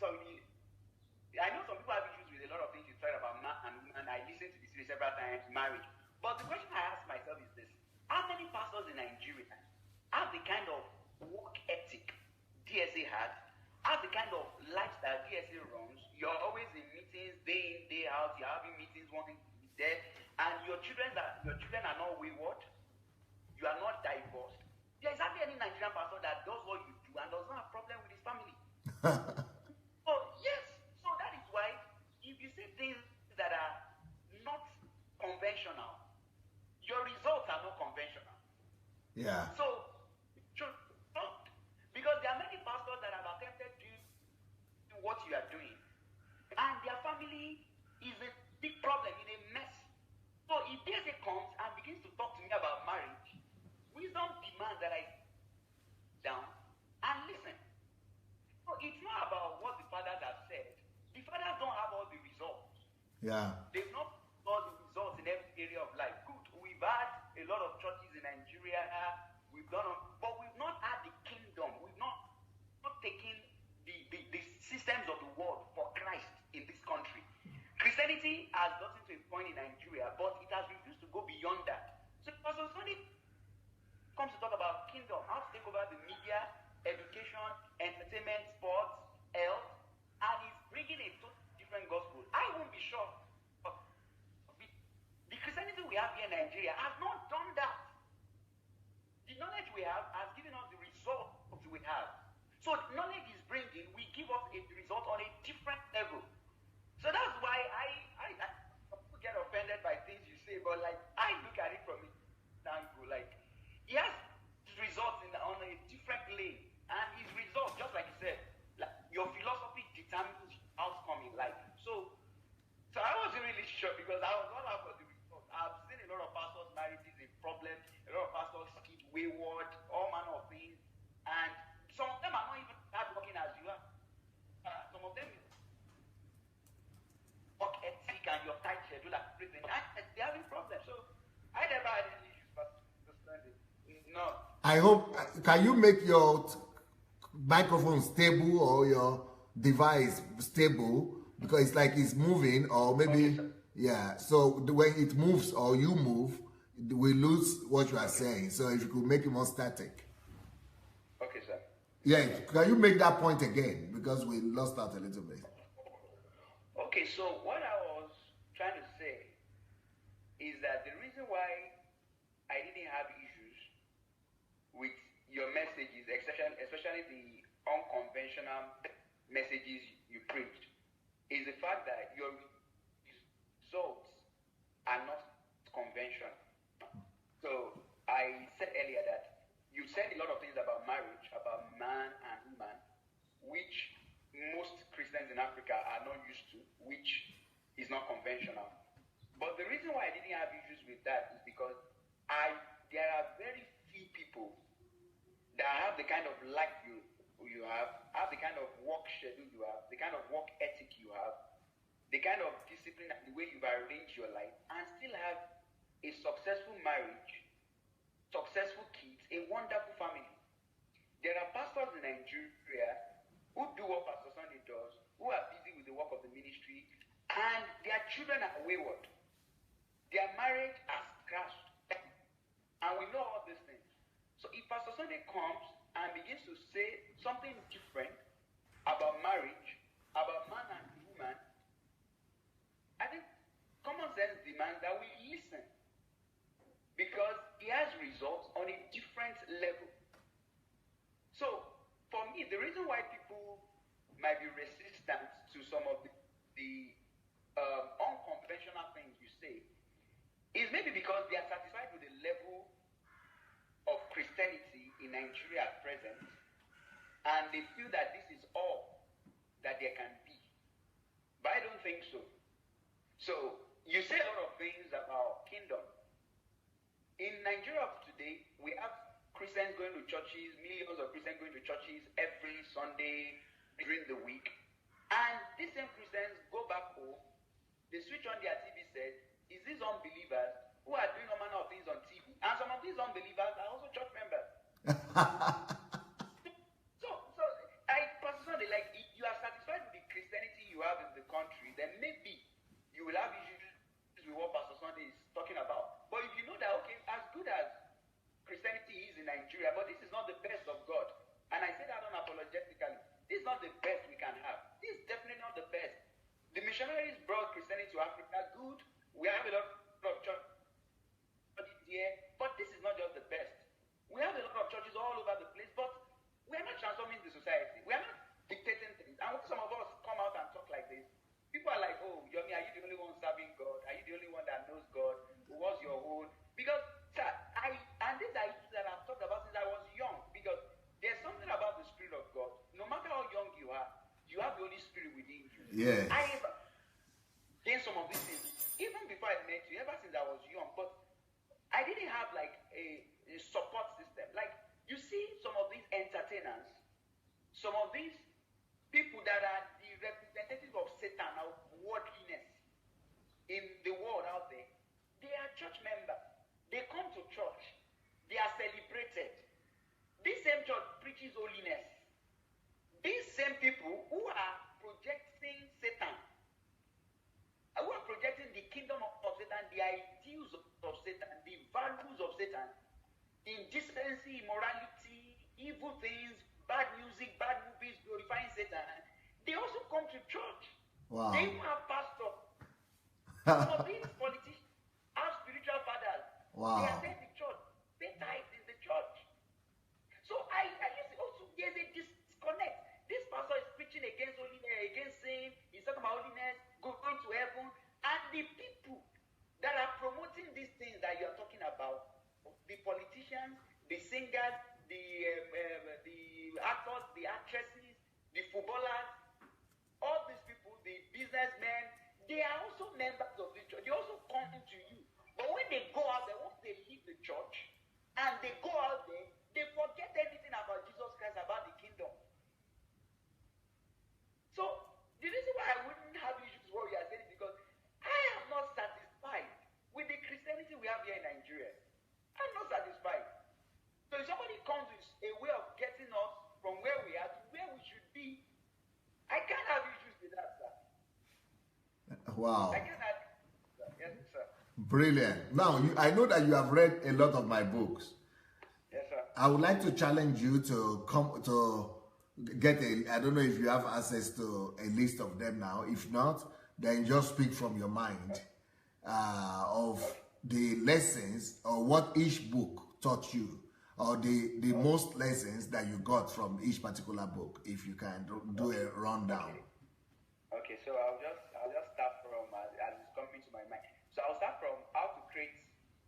Speaker 3: I know some people have issues with a lot of things you talk about man and woman. I listened to this series several times, marriage. But the question I ask myself is this: how many pastors in Nigeria have the kind of work ethic DSA has, have the kind of lifestyle DSA runs? You're always in meetings, day in, day out. You're having meetings, wanting to be there, and your children are not wayward. You are not divorced. There is hardly any Nigerian pastor that does what you do and does not have a problem with his family. Oh, yes. So that is why if you say things that are not conventional, your results are not conventional.
Speaker 2: Yeah.
Speaker 3: So, because there are many pastors that have attempted to do what you are doing, and their family is a big problem, in a mess. So if DSA comes and begins to talk to me about marriage, wisdom demands that I sit down and listen. So it's not about what the fathers have said. The fathers don't have all the results.
Speaker 2: Yeah.
Speaker 3: They've not all the results in every area of life. Good. We've had a lot of churches in Nigeria. We've done, but we've not had the kingdom. We've not taken the systems of the world for Christ in this country. Christianity has gotten to a point in Nigeria, but it has refused to go beyond that. So Pastor Sunday comes to talk about kingdom, how to take over the media, education, entertainment, sports, health, and he's bringing a totally different gospel. I won't be shocked. The Christianity we have here in Nigeria has not done that. The knowledge we have has given us the results we have. So the knowledge is bringing, we give us a result on a different level. So that's why people get offended by things you say, but like I look at it from an angle, like he has results on a different lane, and his results, just like you said, like your philosophy determines outcome in life. So I wasn't really sure because I was all out for the results. I've seen a lot of pastors' marriages in problems, a lot of pastors skid wayward, all manner of things, and some of them are not even hardworking as you are. Some of them work ethic and your tight schedule and everything, and they're having problems. So I never had any issues for understanding. No.
Speaker 2: I hope, can you make your microphone stable or your device stable? Because it's like it's moving, or maybe, okay, yeah. So when it moves or you move, we lose what you are saying. So if you could make it more static.
Speaker 3: Okay, sir.
Speaker 2: Yeah, can you make that point again? Because we lost that a little bit.
Speaker 3: Okay, so what I was trying to say is that the reason why I didn't have issues with your messages, especially the unconventional messages you preached, is the fact that your results are not conventional. So I said earlier that you said a lot of things about marriage, about man and woman, which most Christians in Africa are not used to, which is not conventional. But the reason why I didn't have issues with that is because there are very few people that have the kind of life you you have the kind of work schedule you have, the kind of work ethic you have, the kind of discipline and the way you've arranged your life, and still have a successful marriage, successful kids, a wonderful family. There are pastors in Nigeria who do what Pastor Sunday does, who are busy with the work of the ministry, and their children are wayward. Their marriage has crashed. And we know all these things. So if Pastor Sunday comes and begins to say something different about marriage, about man and woman, I think common sense demands that we listen. Because he has results on a different level. So, for me, the reason why people might be resistant to some of the unconventional things you say is maybe because they are satisfied with the level of Christianity in Nigeria at present, and they feel that this is all that there can be. But I don't think so. So, you say a lot of things about kingdom. In Nigeria of today, we have Christians going to churches, millions of Christians going to churches every Sunday during the week. And these same Christians go back home, they switch on their TV set, is these unbelievers who are doing all manner of things on TV. And some of these unbelievers are also church members. so I personally, like, if you are satisfied with the Christianity you have in the country, then maybe you will have issues with what Pastor Sunday is talking about. But if you know that, okay, as good as Christianity is in Nigeria, but this is not the best of God. And I say that unapologetically. This is not the best we can have. This is definitely not the best. The missionaries brought Christianity to Africa. Good. We have a lot of churches here, but this is not just the best. We have a lot of churches all over the place, but we are not transforming the society. We are not dictating things. And when some of us come out and talk like this, people are like, oh, Yomi, are you the only one serving God? Are you the only one that knows God? What's your own? Because, sir, and these are issues that I've talked about since I was young. Because there's something about the Spirit of God. No matter how young you have the Holy Spirit within you.
Speaker 2: Yeah.
Speaker 3: I have gained some of these things, even before I met you, ever since I was young. But I didn't have like a support system. Like, you see some of these entertainers, some of these people that are the representative of Satan, of worldliness in the world out there, they are church members. They come to church. They are celebrated. This same church preaches holiness. These same people who are projecting Satan, who are projecting the kingdom of Satan, the ideals of Satan, the values of Satan, indecency, immorality, evil things, bad music, bad movies, glorifying Satan, they also come to church.
Speaker 2: Wow.
Speaker 3: They have pastors. Some of these politicians have spiritual fathers.
Speaker 2: Wow.
Speaker 3: They attend the church. They tithe in the church. So I used to also, there's a disconnect. This pastor is preaching against holiness, against sin. He's talking about holiness, going to heaven. And the people that are promoting these things that you're talking about, the politicians, the singers, the actors, the actresses, the footballers, all these people, the businessmen, they are also members of the church. They also come to you. But when they go out there, once they leave the church, and they go out there, they forget everything about Jesus Christ, about the kingdom. So, the reason why I wouldn't have issues with what we are saying is because I am not satisfied with the Christianity we have here in Nigeria. I'm not satisfied. So if somebody comes with a way of getting us from where we are to where we should be, I can't have issues with that, sir.
Speaker 2: Wow.
Speaker 3: I can't have issues with that. Yes, sir.
Speaker 2: Brilliant. Now, I know that you have read a lot of my books.
Speaker 3: Yes, sir.
Speaker 2: I would like to challenge you to come to get I don't know if you have access to a list of them now. If not, then just speak from your mind of the lessons or what each book taught you, or the most lessons that you got from each particular book, if you can do a rundown.
Speaker 3: Okay, so I'll just start from as it's coming to my mind. So I'll start from how to create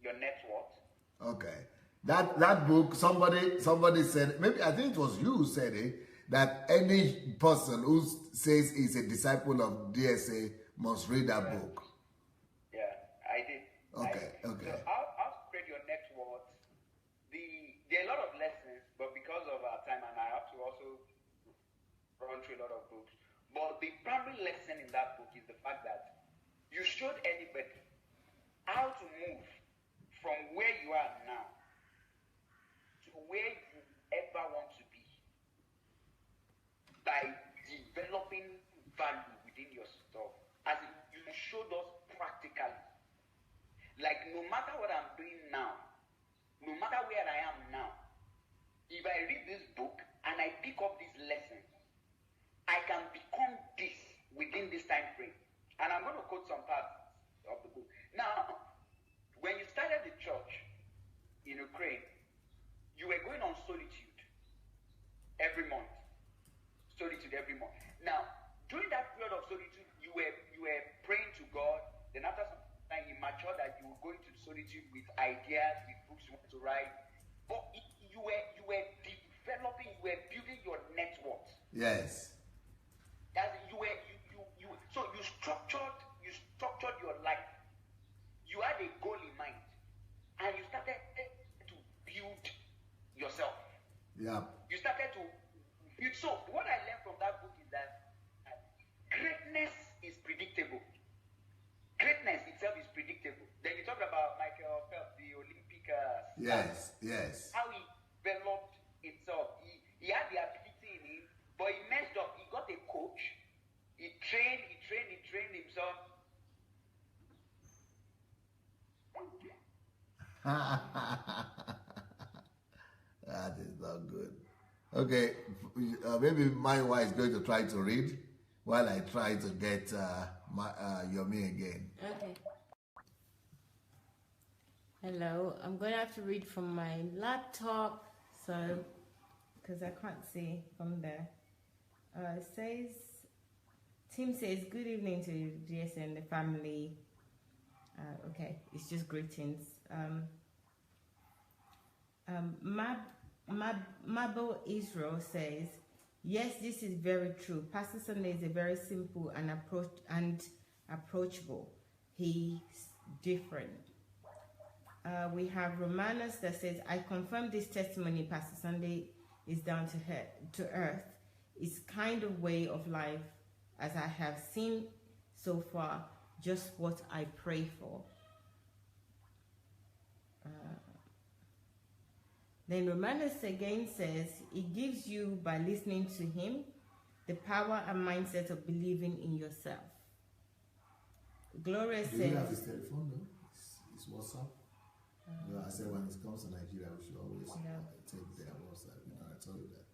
Speaker 3: your net worth.
Speaker 2: Okay. That book, somebody said, maybe I think it was you who said it, that any person who says he's a disciple of DSA must read that book.
Speaker 3: Yeah, I did.
Speaker 2: Okay.
Speaker 3: So how to create your net worth. There are a lot of lessons, but because of our time, and I have to also run through a lot of books. But the primary lesson in that book is the fact that you showed anybody how to move from where you are now to where you ever want to be by developing value within yourself. As you showed us practically. Like, no matter what I'm doing now, no matter where I am now, if I read this book and I pick up these lessons, I can become this within this time frame. And I'm going to quote some parts of the book. Now, when you started the church in Ukraine, you were going on solitude every month. Solitude every month. Now, during that period of solitude, you were praying to God. Then after some time, you matured that you were going to solitude with ideas, with books you want to write. But you were developing, you were building your network.
Speaker 2: Yes.
Speaker 3: As so you structured your life. You had a goal in mind, and you started to build yourself.
Speaker 2: Yeah.
Speaker 3: You started to build. So what I learned from that book is that greatness is predictable. Greatness itself is predictable. Then you talked about Michael Phelps, the Olympic.
Speaker 2: Yes.
Speaker 3: How he developed himself. He had the ability in him, but he messed up. He got a coach. He trained himself.
Speaker 2: That is not good. Okay, maybe my wife is going to try to read while I try to get Yomi again.
Speaker 1: Okay. Hello, I'm going to have to read from my laptop, so, because I can't see from there. It says, Tim says, good evening to DS and the family. Okay, it's just greetings. Mabo Israel says, yes, this is very true. Pastor Sunday is a very simple and approachable. He's different. We have Romanus that says, I confirm this testimony, Pastor Sunday is down to earth. It's kind of way of life as I have seen so far, just what I pray for. Then Romanus again says, it gives you, by listening to him, the power and mindset of believing in yourself. Gloria says...
Speaker 2: Do you have his telephone though? His WhatsApp? No, I said when it comes to Nigeria, we should always take their WhatsApp. You know, I told you that.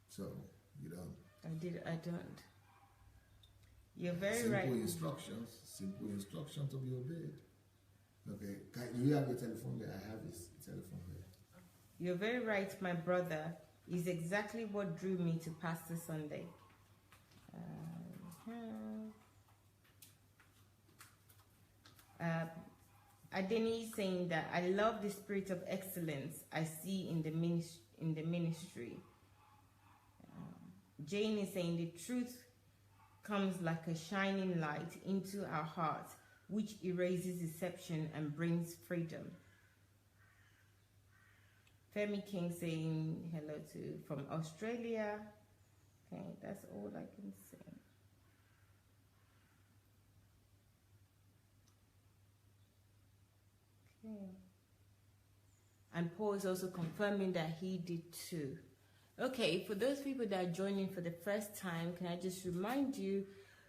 Speaker 2: So, you don't.
Speaker 1: I don't. You're very right.
Speaker 2: Simple instructions to be obeyed. Okay, do you have your telephone there? I have his telephone there.
Speaker 1: You're very right, my brother. Is exactly what drew me to Pastor Sunday. Adeni is saying that I love the spirit of excellence I see in the ministry. Jane is saying the truth comes like a shining light into our hearts, which erases deception and brings freedom. Femi King saying hello from Australia. Okay, that's all I can say. Okay. And Paul is also confirming that he did too. Okay, for those people that are joining for the first time, can I just remind you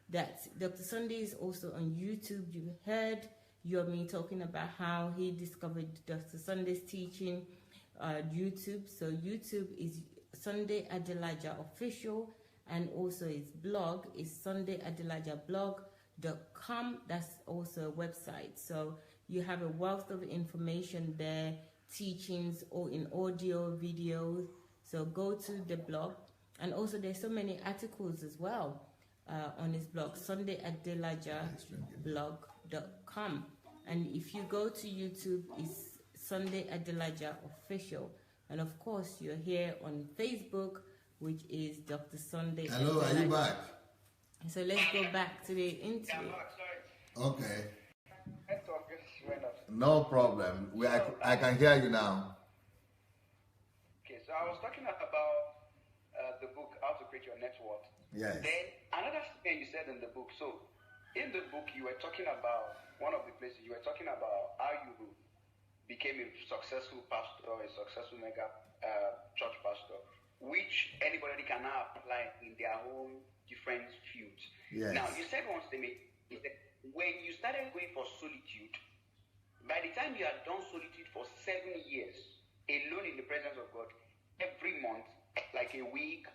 Speaker 1: that Dr. Sunday is also on YouTube. You heard Yomi talking about how he discovered Dr. Sunday's teaching YouTube. So YouTube is Sunday Adelaja Official, and also his blog is sundayadelajablog.com. That's also a website. So you have a wealth of information there, teachings or in audio, video. So go to the blog, and also there's so many articles as well on his blog, sundayadelajablog.com. And if you go to YouTube, it's Sunday Adelaja Official. And of course, you're here on Facebook, which is Dr. Sunday.
Speaker 2: Hello, Adelaja. Are you back?
Speaker 1: So let's go back to the interview.
Speaker 2: Okay. No problem. I can hear you now.
Speaker 3: Okay, so I was talking about the book, How how to create your net worth.
Speaker 2: Yes.
Speaker 3: Then another thing you said in the book. So in the book, you were talking about one of the places you were talking about how you became a successful pastor, a successful mega church pastor, which anybody can now apply in their own different fields.
Speaker 2: Yes.
Speaker 3: Now, you said once when you started going for solitude, by the time you had done solitude for 7 years, alone in the presence of God, every month, like a week,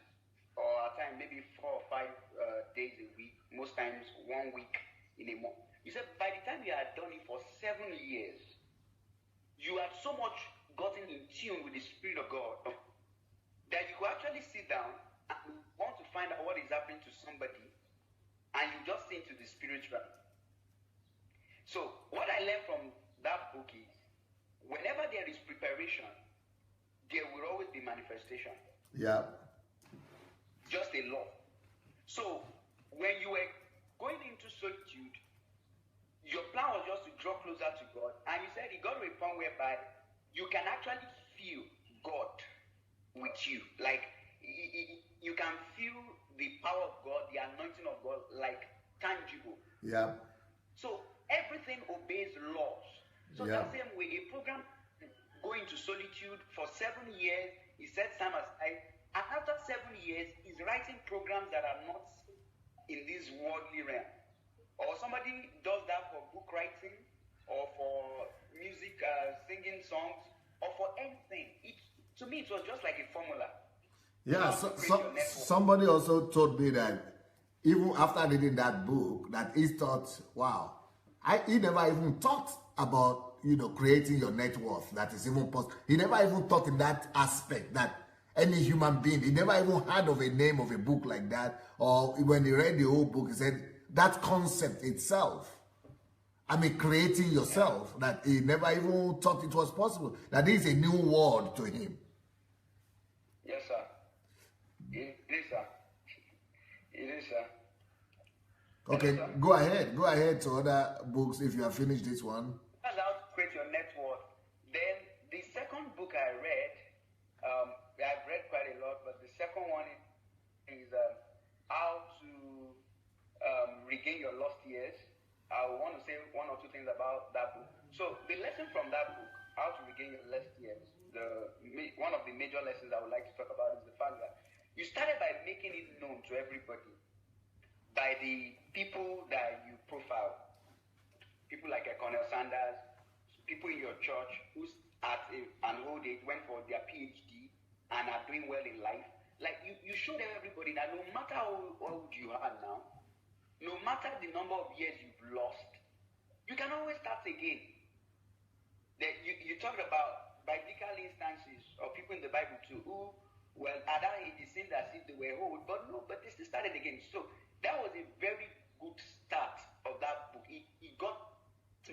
Speaker 3: or at times maybe 4 or 5 days a week, most times 1 week in a month. You said by the time you had done it for 7 years, you had so much gotten in tune with the Spirit of God that you could actually sit down and want to find out what is happening to somebody, and you just see into the spiritual. So what I learned from that book is, whenever there is preparation, there will always be manifestation.
Speaker 2: Yeah.
Speaker 3: Just a law. So when you were going into solitude, your plan was just to draw closer to God, and you said it got to a point whereby you can actually feel God with you. Like you can feel the power of God, the anointing of God, like tangible.
Speaker 2: Yeah.
Speaker 3: So everything obeys laws. So that same way, a program going to solitude for 7 years, he set time aside, and after 7 years, he's writing programs that are not in this worldly realm. Or somebody does that for book writing, or for music, singing songs, or for anything. To me, it was just like a formula.
Speaker 2: Yeah, somebody also told me that even after reading that book, that he thought, wow, he never even thought about, creating your net worth. That is even possible. He never even thought in that aspect that any human being, he never even heard of a name of a book like that. Or when he read the whole book, he said that concept itself, creating yourself, that he never even thought it was possible. That is a new word to him.
Speaker 3: Yes, sir. It is, sir. It is, sir.
Speaker 2: Okay,
Speaker 3: yes, sir.
Speaker 2: Go ahead to other books if you have finished this one.
Speaker 3: That's how to create your net worth. Then the second book I read, I've read quite a lot, but the second one is how to regain your lost years. I want to say one or two things about that book. So the lesson from that book, how to regain your lost years, one of the major lessons I would like to talk about is the fact that you started by making it known to everybody by the people that you profile. People like Colonel Sanders, people in your church who at an old age went for their PhD and are doing well in life. Like you showed everybody that no matter how old you are now, no matter the number of years you've lost, you can always start again. That you talked about biblical instances of people in the Bible too who, well, at that age it seemed as if they were old, but they still started again. So that was a very good start of that book. It got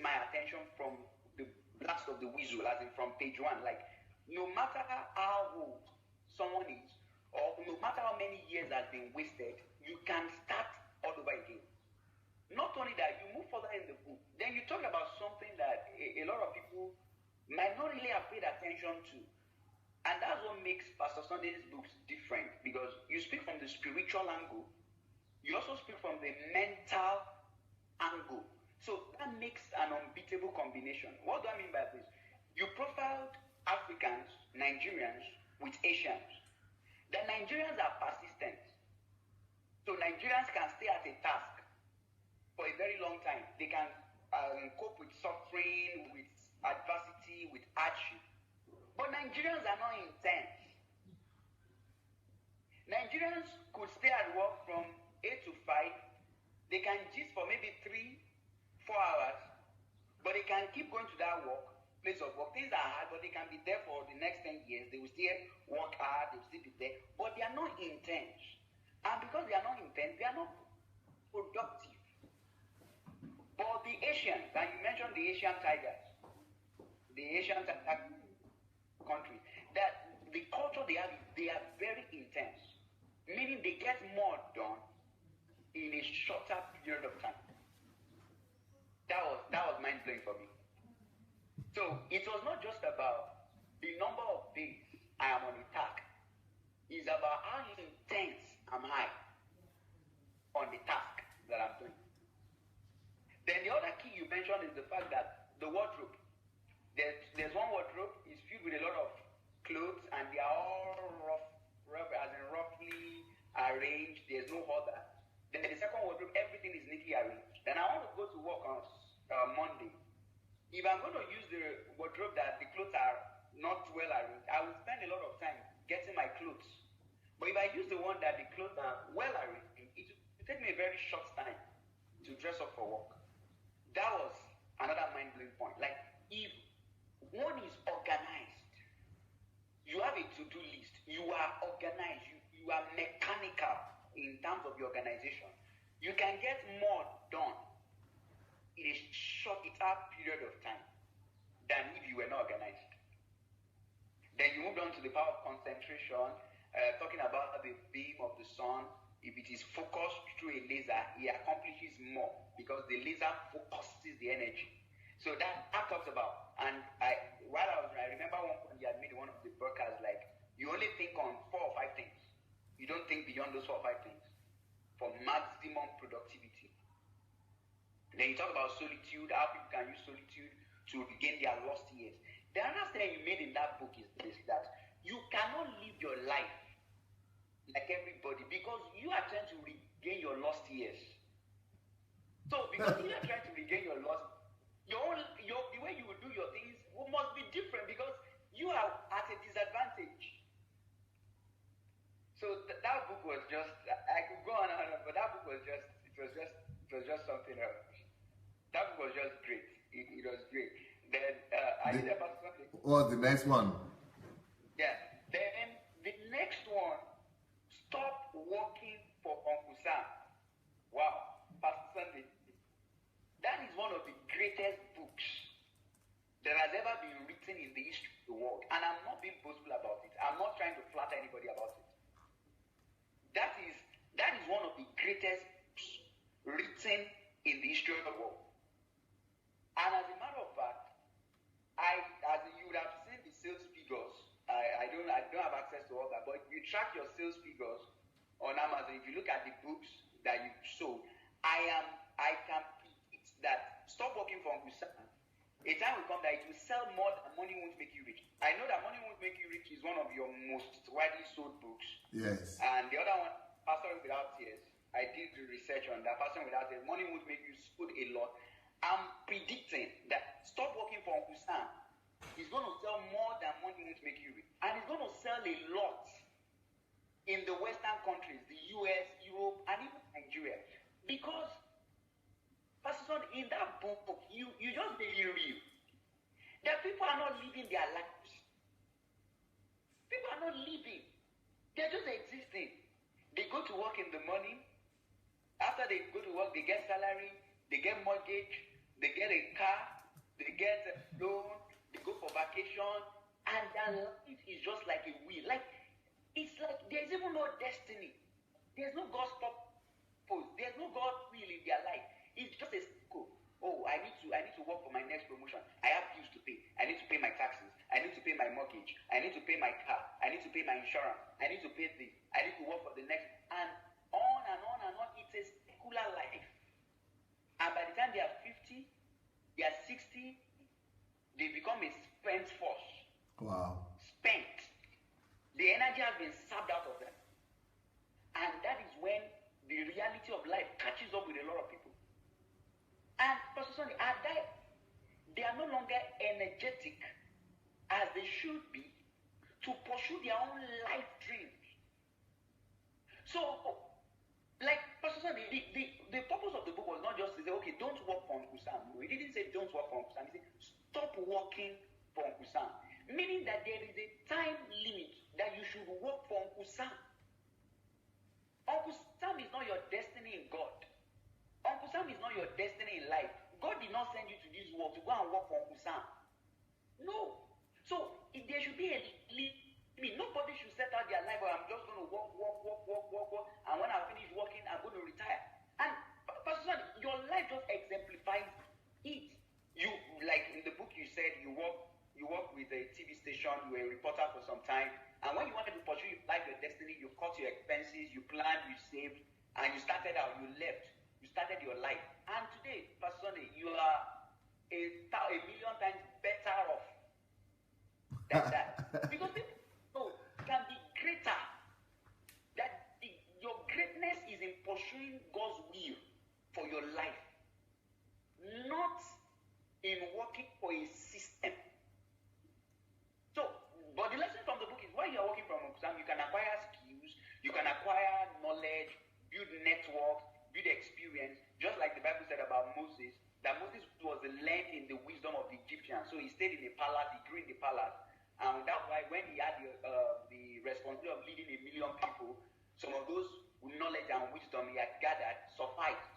Speaker 3: my attention from the blast of the whistle, as in from page 1. Like, no matter how old someone is, or no matter how many years has been wasted, you can start all over again. Not only that, you move further in the book. Then you talk about something that a lot of people might not really have paid attention to. And that's what makes Pastor Sunday's books different, because you speak from the spiritual angle, you also speak from the mental angle. So that makes an unbeatable combination. What do I mean by this? You profiled Africans, Nigerians with Asians. The Nigerians are persistent. So Nigerians can stay at a task for a very long time. They can cope with suffering, with adversity, with hardship. But Nigerians are not intense. Nigerians could stay at work from 8 to 5. They can gist for maybe 3-4 hours, but they can keep going to that place of work. Things are hard, but they can be there for the next 10 years. They will still work hard, they will still be there, but they are not intense. And because they are not intense, they are not productive. But the Asians, and you mentioned the Asian tigers, the Asian countries, that the culture they have, they are very intense, meaning they get more done in a shorter period of time. That was mind-blowing for me. So it was not just about the number of days I am on a task. It's about how intense I'm high on the task that I'm doing. Then the other key you mentioned is the fact that the wardrobe. There's one wardrobe, it's filled with a lot of clothes, and they are all roughly arranged. There's no order. Then the second wardrobe, everything is neatly arranged. Then I want to go to work on Monday. If I'm going to use the wardrobe that the clothes are not well arranged, I will spend a lot of time getting my clothes. But if I use the one that the clothes are well arranged, it will take me a very short time to dress up for work. That was another mind-blowing point. Like, if one is organized, you have a to-do list, you are organized, you are mechanical in terms of your organization, you can get more done in a shorter period of time than if you were not organized. Then you moved on to the power of concentration, talking about the beam of the sun. If it is focused through a laser, it accomplishes more because the laser focuses the energy. So that talks about, and I remember one point you had made one of the broadcasts, like, you only think on 4 or 5 things. You don't think beyond those 4 or 5 things for maximum productivity. And then you talk about solitude, how people can use solitude to regain their lost years. The other thing you made in that book is this, that you cannot live your life like everybody because you are trying to regain your lost years. So because you are trying to regain your lost, the way you will do your things must be different because you are at a disadvantage. So that book was just, I could go on and on, but that book was just, it was just something else. That book was just great. It was great. Then
Speaker 2: what's the next one?
Speaker 3: Yeah. Then the next one, Stop Working for Uncle Sam. Wow, Pastor Sunday. That is one of the greatest books that has ever been written in the history of the world. And I'm not being boastful about it. I'm not trying to flatter anybody about it. That is one of the greatest books written in the history of the world. And as a matter of fact, as you would have seen the sales figures, I don't have access to all that, but you track your sales figures on Amazon. If you look at the books that you sold, I can predict that Stop Working for Uncle Sam, a time will come that it will sell more than Money Won't Make You Rich. I know that Money Won't Make You Rich is one of your most widely sold books.
Speaker 2: Yes.
Speaker 3: And the other one, Pastoring Without Tears, I did the research on that. Pastoring Without Tears, Money Won't Make You sold a lot. I'm predicting that Stop Working for Uncle Sam is going to sell more than Money Won't Make You Rich. And it's going to sell a lot in the Western countries, the US, Europe, and even Nigeria. Because, Pastor Son, in that book, you just make it real. That people are not living their lives. People are not living. They're just existing. They go to work in the morning. After they go to work, they get salary, they get mortgage, they get a car, they get a loan, they go for vacation, and their life is just like a wheel. Like, it's like there's even no destiny. There's no God's purpose. There's no God's will in their life. It's just a cycle. Oh, I need to work for my next promotion. I have bills to pay. I need to pay my taxes. I need to pay my mortgage. I need to pay my car. I need to pay my insurance. I need to pay this. I need to work for the next. And on and on and on. It's a secular life. And by the time they are 50, they are 60, they become a spent force.
Speaker 2: Wow.
Speaker 3: Spent. The energy has been sapped out of them. And that is when the reality of life catches up with a lot of people. And Pastor Sunday, they are no longer energetic as they should be to pursue their own life dreams. So, like Pastor Sunday, the purpose of the book was not just to say, okay, don't work for Uncle Sam. No, he didn't say don't work for Uncle Sam. He said stop working for Uncle Sam. Meaning that there is a time limit that you should work for Uncle Sam. Uncle Sam is not your destiny in God. Uncle Sam is not your destiny in life. God did not send you to this world to go and work for Uncle Sam. No. So if there should be a limit, nobody should set out their life where I'm just going to work, and when I finish working, I'm going to retire. And Pastor Son, your life just exemplifies it. You, like in the book, you said you work with with a TV station, you were a reporter for some time, and when you wanted to pursue your destiny, you cut your expenses, you planned, you saved, and you started out, you left, you started your life. And today, Pastor Sunday, you are a million times better off than that. Because people know can be greater. That your greatness is in pursuing God's will for your life, not in working for a system. So, but the lesson from the book is while you are working from exam, you can acquire skills, you can acquire knowledge, build network, build experience, just like the Bible said about Moses, that Moses was learned in the wisdom of the Egyptians. So he stayed in the palace, he grew in the palace, and that's why when he had the responsibility of leading 1 million people, some of those knowledge and wisdom he had gathered sufficed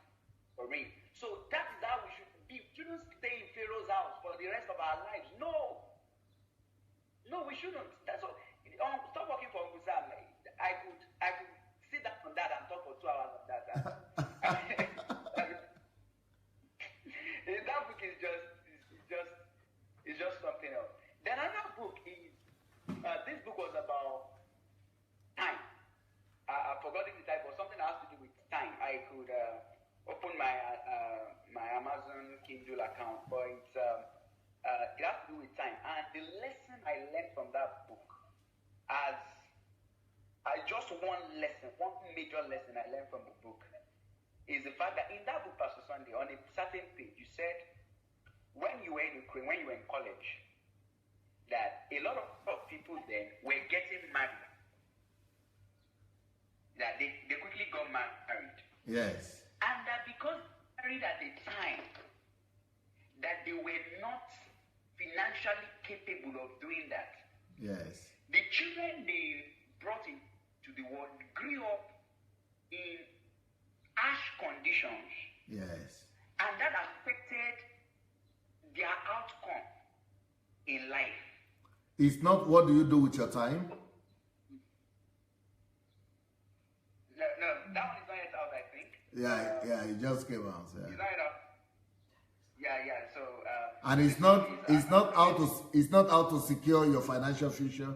Speaker 3: for him. So that is how we should be. We shouldn't stay in Pharaoh's house for the rest of our lives. No, we shouldn't. That's all. Stop working for Uncle Sam. I could sit down on that and talk for 2 hours on that. That book is just something else. Then another book is this book was about time. I've forgotten the title, but something that has to do with time. I could open my Amazon Kindle account, but it has to do with time. And the lesson I learned from that book, one major lesson I learned from the book, is the fact that in that book, Pastor Sunday, on a certain page, you said when you were in college, that a lot of people then were getting married. That they quickly got married.
Speaker 2: Yes.
Speaker 3: And that because married at the time, that they were not financially capable of doing that.
Speaker 2: Yes.
Speaker 3: The children they brought into the world grew up in harsh conditions.
Speaker 2: Yes.
Speaker 3: And that affected their outcome in life.
Speaker 2: It's not what do you do with your time?
Speaker 3: No, that one is not yet out, I think.
Speaker 2: Yeah, it just came out. Yeah.
Speaker 3: It's not yet out. Yeah. So.
Speaker 2: And it's not how to secure your financial future.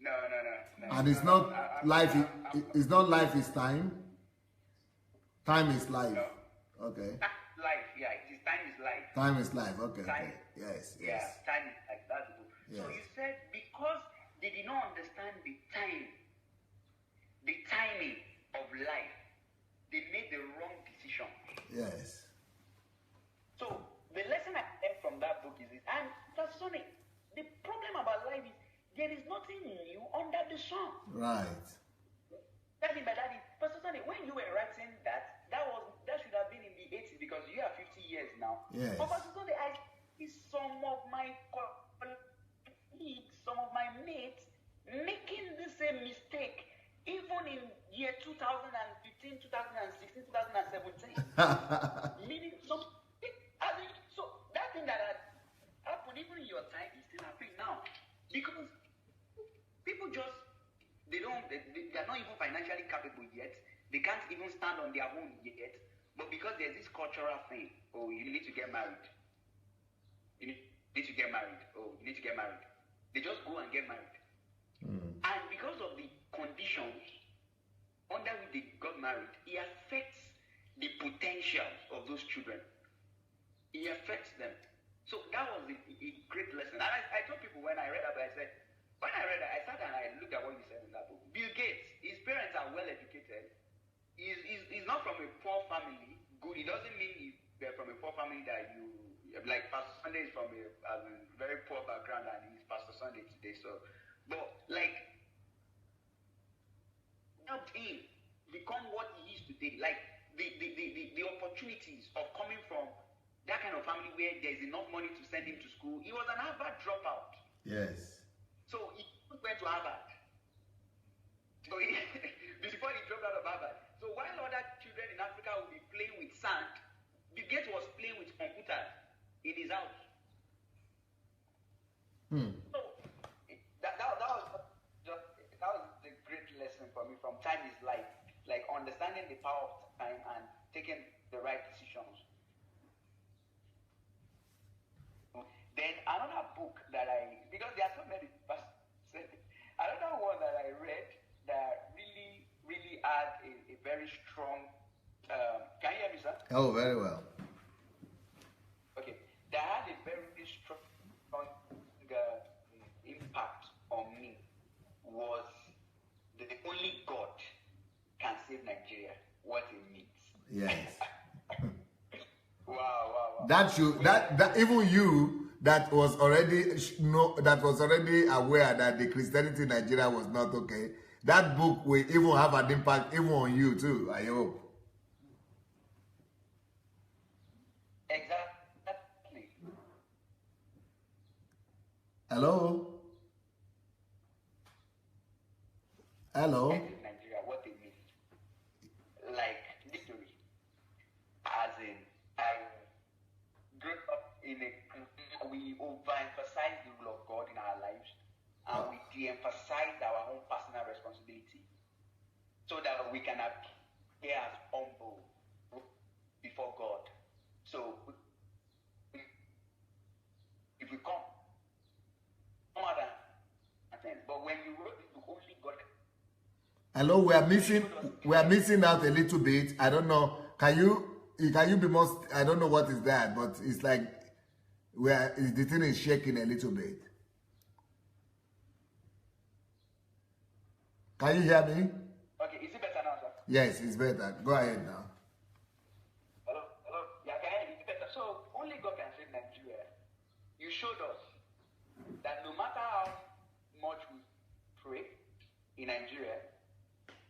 Speaker 3: No.
Speaker 2: And it's not life. It's not life is time. Time is life.
Speaker 3: No.
Speaker 2: Okay.
Speaker 3: Life, yeah. It is time is life.
Speaker 2: Time is life. Okay.
Speaker 3: Time.
Speaker 2: Okay. Yes.
Speaker 3: Yeah, time is life. That's the book.
Speaker 2: Yes.
Speaker 3: So he said because they did not understand the timing of life, they made the wrong decision.
Speaker 2: Yes.
Speaker 3: So the lesson I learned from that book is this, and Pastor Sonny, the problem about life is there is nothing new under the sun.
Speaker 2: Right.
Speaker 3: That means by that is, Pastor Sonny, when you were writing that should have been in the 80s because you are 50 years now.
Speaker 2: Yes.
Speaker 3: But Pastor Sonny, I see some of my colleagues, some of my mates making the same mistake even in year 2015, 2016, 2017. Meaning so that thing that had happened even in your time is still happening now. Because people just they are not even financially capable yet. They can't even stand on their own yet. But because there's this cultural thing, oh, you need to get married. You need to get married. Oh, you need to get married. They just go and get married. And because of the conditions under which they got married, it affects the potential of those children. It affects them. So that was a great lesson. And I told people when I read that, I said, when I read that, I sat and I looked at what he said in that book. Bill Gates, his parents are well educated. He's not from a poor family. Good. It doesn't mean they're from a poor family that you, like Pastor Sunday is from a very poor background and he's Pastor Sunday today. So, but like, helped him become what he is today. Like the opportunities of coming from that kind of family where there's enough money to send him to school. He was an Harvard dropout.
Speaker 2: Yes.
Speaker 3: So he went to Harvard. So before he dropped out of Harvard. So while other children in Africa will be playing with sand, Bill Gates was playing with computers in his house. So that was the great lesson for me from time is life. Like understanding the power of time and taking the right decisions. Then another there are so many. Another one that I read that really had a very strong. Can you hear me, sir?
Speaker 2: Oh, very well.
Speaker 3: Okay, that had a very strong impact on me was the only God can save Nigeria. What it means.
Speaker 2: Yes.
Speaker 3: Wow.
Speaker 2: That even you that was already aware that the Christianity in Nigeria was not okay. That book will even have an impact even on you too, I hope.
Speaker 3: Exactly.
Speaker 2: Hello? Hello?
Speaker 3: Nigeria, what it means. Like history. As in, I grew up in we overemphasize the rule of God in our lives, and we de-emphasize our own personal responsibility, so that we can appear as humble before God. So, if we come out and things, but when you wrote it, you only got it.
Speaker 2: Hello, we are missing out a little bit. I don't know. Can you be more? I don't know what is that, but it's like the thing is shaking a little bit. Can you hear me?
Speaker 3: Okay, is it better now, sir?
Speaker 2: Yes, it's better. Go ahead now.
Speaker 3: Hello? Yeah, can I hear you? Better. So, only God can save Nigeria. You showed us that no matter how much we pray in Nigeria,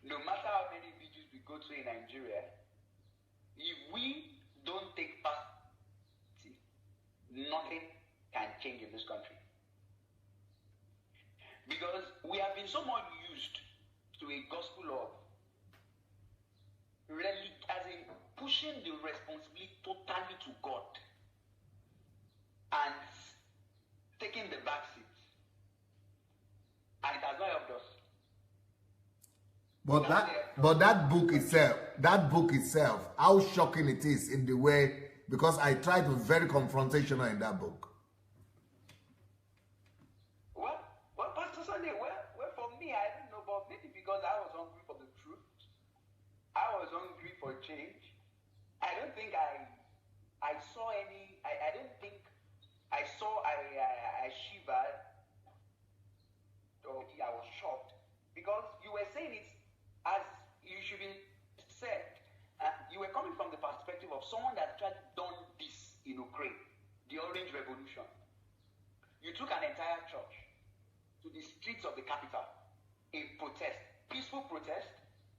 Speaker 3: no matter how many videos we go to in Nigeria, if we don't take part, nothing can change in this country. Because we have been so much used to a gospel of really, as in pushing the responsibility totally to God and taking the back seat. And it has not helped us.
Speaker 2: But that book itself, how shocking it is in the way, because I tried to be very confrontational in that book.
Speaker 3: Well, Pastor Sunday, well, for me, I don't know, but maybe because I was hungry for the truth, I was hungry for change. I don't think I saw any. I don't think I saw. I shivered, or I was shocked, because you were saying it as you should be said. You were coming from the perspective of someone that tried done this in Ukraine, the Orange Revolution. You took an entire church to the streets of the capital in protest, peaceful protest,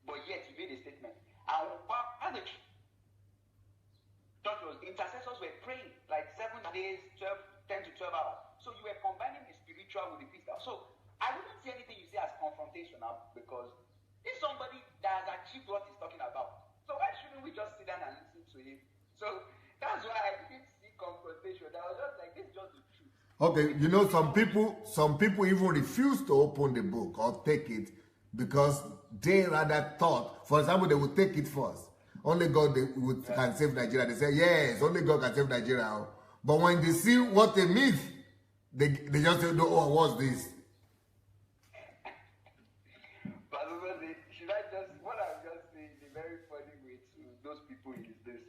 Speaker 3: but yet you made a statement. And while the church was, intercessors were praying like 7 days, 10 to 12 hours. So you were combining the spiritual with the physical. So I wouldn't see anything you say as confrontational, because it's somebody that has achieved what he's talking about. So why shouldn't we just sit down and listen to him? So that's why I didn't see confrontation. I was just like, this is just the truth.
Speaker 2: Okay, you know, some people even refuse to open the book or take it because they rather thought, for example, they would take it first. Only God can save Nigeria. They say, yes, only God can save Nigeria. But when they see what they mean, they just say, oh, what's this?
Speaker 3: What I'm just saying, the very funny way to those people is this.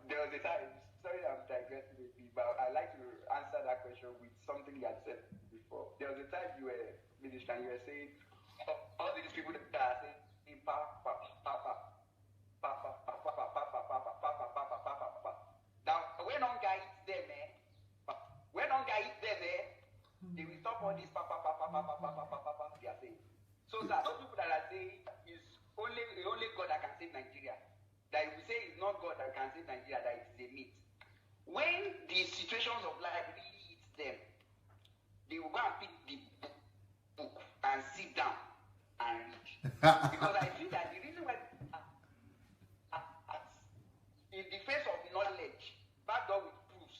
Speaker 3: There was a time, sorry I'm digressing a bit, but I like to answer that question with something you had said before. There was a time you were ministering, you were saying, all these people that are saying, now, when one guy eats them, they will stop all this they are saying. So there are some people that are saying it's only God that can save Nigeria. That if we say it's not God that can save Nigeria, that it's a myth. When the situations of life really hit them, they will go and pick the book and sit down and read. Because I feel that the reason why in the face of knowledge, backed up with proofs,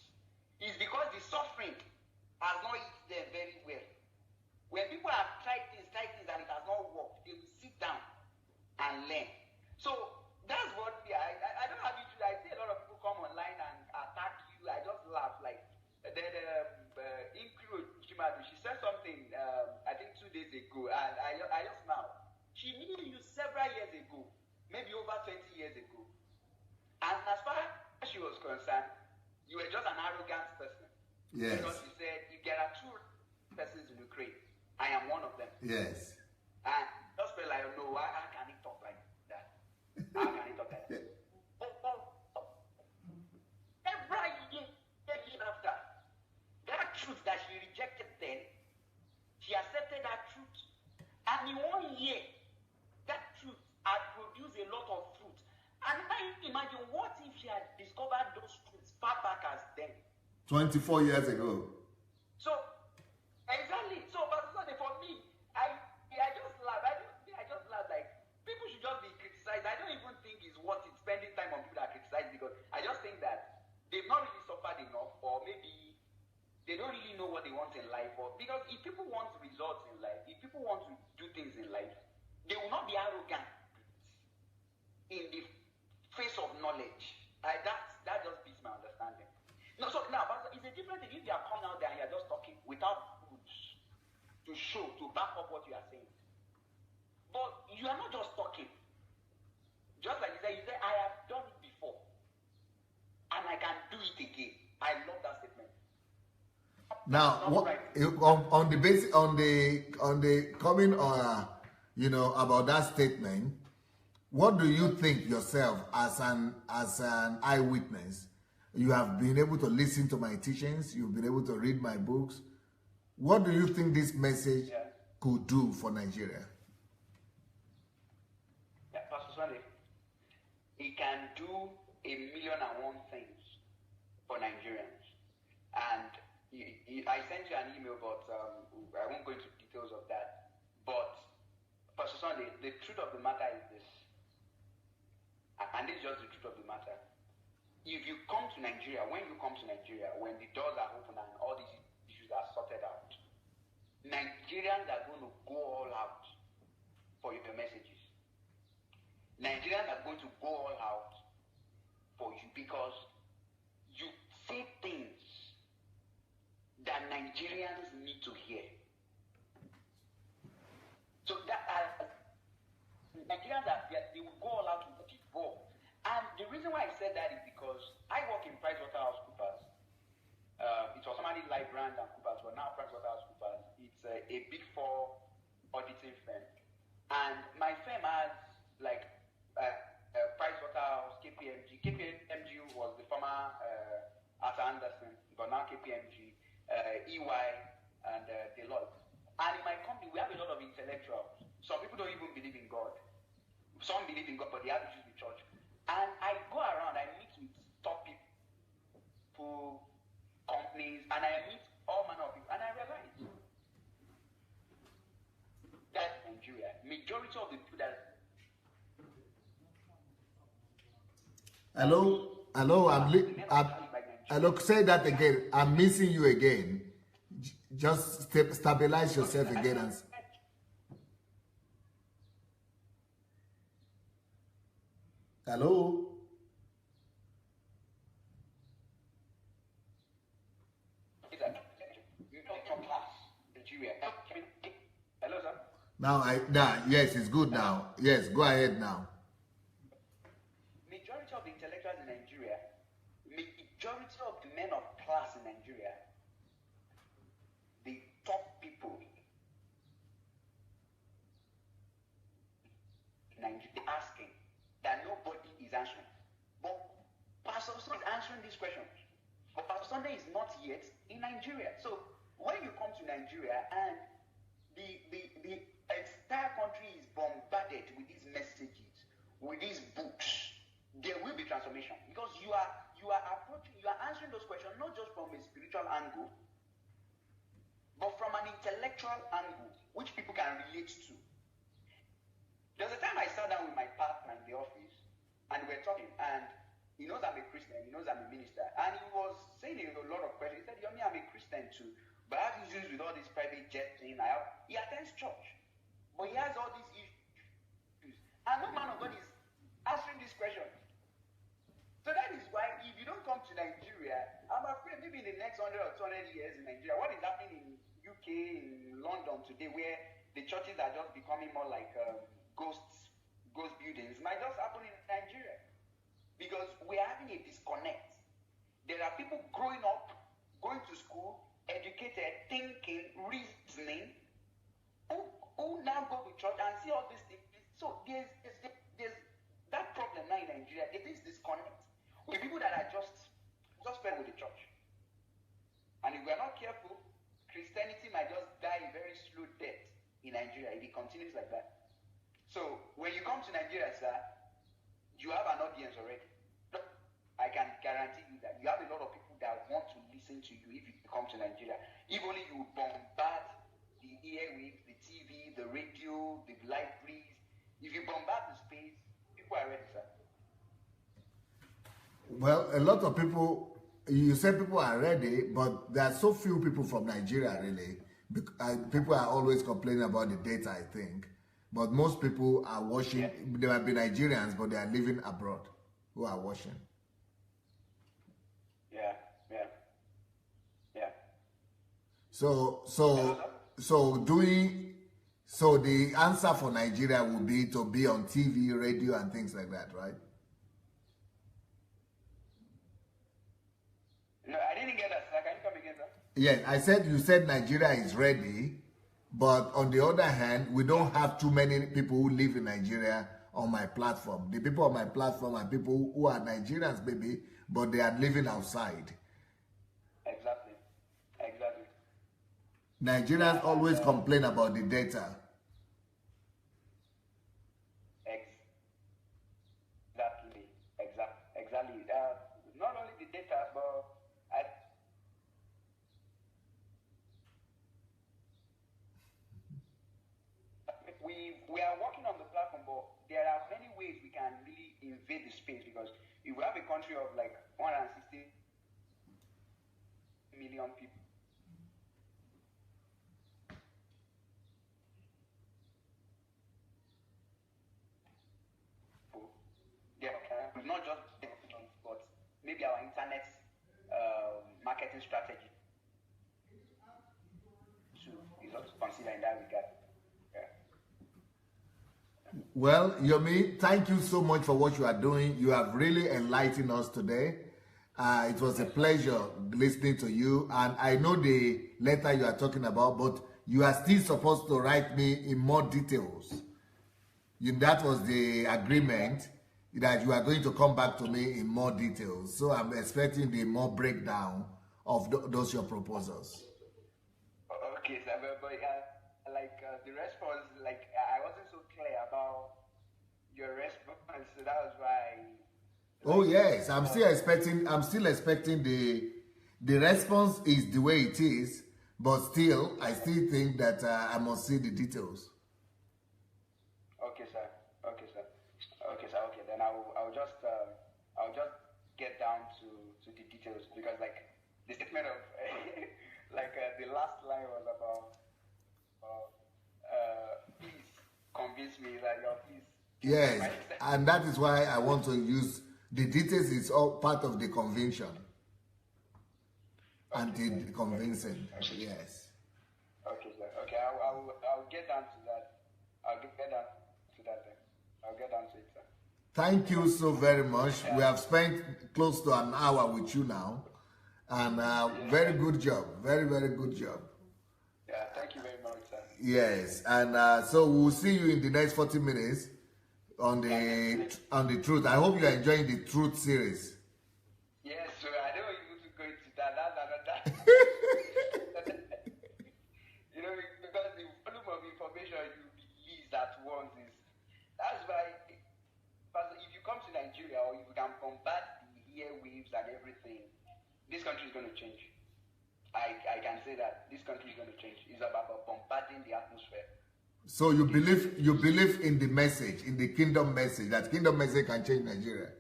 Speaker 3: is because the suffering has not hit them very well. When people have tried things and it has not worked, they will sit down and learn. So that's what I don't have issues. I see a lot of people come online and attack you. I just laugh like the concerned, you were just an arrogant person.
Speaker 2: Yes.
Speaker 3: Because you said, if there are two persons in Ukraine, I am one of them.
Speaker 2: Yes.
Speaker 3: And just felt like, no, how can he talk like that? How can he talk like that? Every year after, that truth that she rejected then, she accepted that truth. And in 1 year, that truth had produced a lot of fruit. And I imagine, what if she had discovered those truths far back as then?
Speaker 2: 24 years ago.
Speaker 3: So, exactly. So, but for me, I just laugh. I just laugh. Like, people should just be criticized. I don't even think it's worth it spending time on people that criticize, because I just think that they've not really suffered enough, or maybe they don't really know what they want in life. Or because if people want results in life, if people want to do things in life, they will not be arrogant in the face of knowledge. That just beats my understanding. No, so now, but it's a different thing if you are coming out there and you're just talking without proofs to show, to back up what you are saying. But you are not just talking. Just like you say, I have done it before, and I can do it again. I love that statement.
Speaker 2: Now, on the basis, on the coming about that statement, what do you think yourself as an eyewitness? You have been able to listen to my teachings. You've been able to read my books. What do you think this message could do for Nigeria?
Speaker 3: Yeah, Pastor Sunday, it can do 1,000,001 things for Nigerians. And I sent you an email, but I won't go into details of that. But Pastor Sunday, the truth of the matter is this, and this is just the truth of the matter. If you come to Nigeria, when you come to Nigeria, when the doors are open and all these issues are sorted out, Nigerians are going to go all out for your messages. Nigerians are going to go all out for you because you say things that Nigerians need to hear. So that Nigerians they will go all out to devour. And the reason why I said that is because I work in PricewaterhouseCoopers. It was formerly Librand and Coopers, but now PricewaterhouseCoopers. It's a Big Four auditing firm. And my firm has like Pricewaterhouse, KPMG. KPMG was the former Arthur Anderson, but now KPMG, EY, and Deloitte. And in my company, we have a lot of intellectuals. Some people don't even believe in God. Some believe in God, but they have issues with church. And I go around, I meet with top people, companies, and I meet all manner of people, and I realize that Nigeria, majority of the people that...
Speaker 2: Hello, say that again. I'm missing you again. Just stabilize yourself again. And hello?
Speaker 3: Hello, sir?
Speaker 2: Now, yes, it's good now. Yes, go ahead now.
Speaker 3: Majority of the intellectuals in Nigeria, majority of the men of class in Nigeria, the top people in Nigeria asking that nobody is answering. But Pastor Sunday is answering these questions. But Pastor Sunday is not yet in Nigeria. So when you come to Nigeria and the entire country is bombarded with these messages, with these books, there will be transformation, because you are answering those questions not just from a spiritual angle, but from an intellectual angle, which people can relate to. There's a time I sat down with my partner in the office, and we were talking, and he knows I'm a Christian, he knows I'm a minister, and he was saying a lot of questions. He said, "Yomi, I'm a Christian too, but I have issues with all this private jet thing. He attends church, but he has all these issues, and no man of God is answering these questions." So that is why, if you don't come to Nigeria, I'm afraid maybe in the next 100 or 200 years in Nigeria, what is happening in UK, in London today, where the churches are just becoming more like ghost buildings, might just happen in Nigeria, because we're having a disconnect There are people growing up, going to school, educated, thinking, reasoning, who now go to church and see all these things. So there's that problem now in Nigeria. There is disconnect with people that are just fed with the church. And if we are not careful, Christianity might just die a very slow death in Nigeria if it continues like that. So when you come to Nigeria, sir, you have an audience already. I can guarantee you that you have a lot of people that want to listen to you if you come to Nigeria. If only you bombard the airwaves, the TV, the radio, the libraries. If you bombard the space, people are ready, sir.
Speaker 2: Well, a lot of people, you say people are ready, but there are so few people from Nigeria, really. People are always complaining about the data, I think. But most people are watching, they might be Nigerians, but they are living abroad who are watching.
Speaker 3: Yeah.
Speaker 2: So the answer for Nigeria would be to be on TV, radio, and things like that, right?
Speaker 3: No, I didn't get that, sir. Can you come again, sir?
Speaker 2: Yes, you said Nigeria is ready, but on the other hand, we don't have too many people who live in Nigeria on my platform. The people on my platform are people who are Nigerians, maybe, but they are living outside.
Speaker 3: Exactly.
Speaker 2: Nigerians always complain about the data.
Speaker 3: Exactly. Not only the data, but we are working on the platform, but there are many ways we can really invade the space, because if we have a country of like 160 million people, not just but maybe our internet marketing strategy is also considered in that regard.
Speaker 2: Well, Yomi, thank you so much for what you are doing. You have really enlightened us today. It was a pleasure listening to you. And I know the letter you are talking about, but you are still supposed to write me in more details. That was the agreement, that you are going to come back to me in more details. So I'm expecting the more breakdown of those your proposals.
Speaker 3: Okay, sir, but the response, I wasn't so clear about your response, so that was why.
Speaker 2: Oh yes, I'm still expecting the response is the way it is, but still, I still think that I must see the details.
Speaker 3: Okay, sir. Okay, then I'll just get down to the details, because the statement of the last line was about please convince me that you're please.
Speaker 2: Yes, and that is why I want to use the details. Is all part of the convention. Anti-convincing. Yes.
Speaker 3: Okay, sir. Okay, I'll get down to that. I'll get down to it, sir.
Speaker 2: Thank you so very much. Yeah. We have spent close to an hour with you now, and very good job. Very, very good job.
Speaker 3: Yeah, thank you very much, sir.
Speaker 2: Yes, and so we'll see you in the next 40 minutes on the truth. I hope you are enjoying the truth series.
Speaker 3: Yes, sir. I don't even go into that. Because the volume of information you release at once that's why. But if you come to Nigeria, or if you can bombard the airwaves and everything, this country is going to change. I can say that this country is going to change. It's about bombarding the atmosphere.
Speaker 2: So you believe in the message, in the kingdom message, that kingdom message can change Nigeria?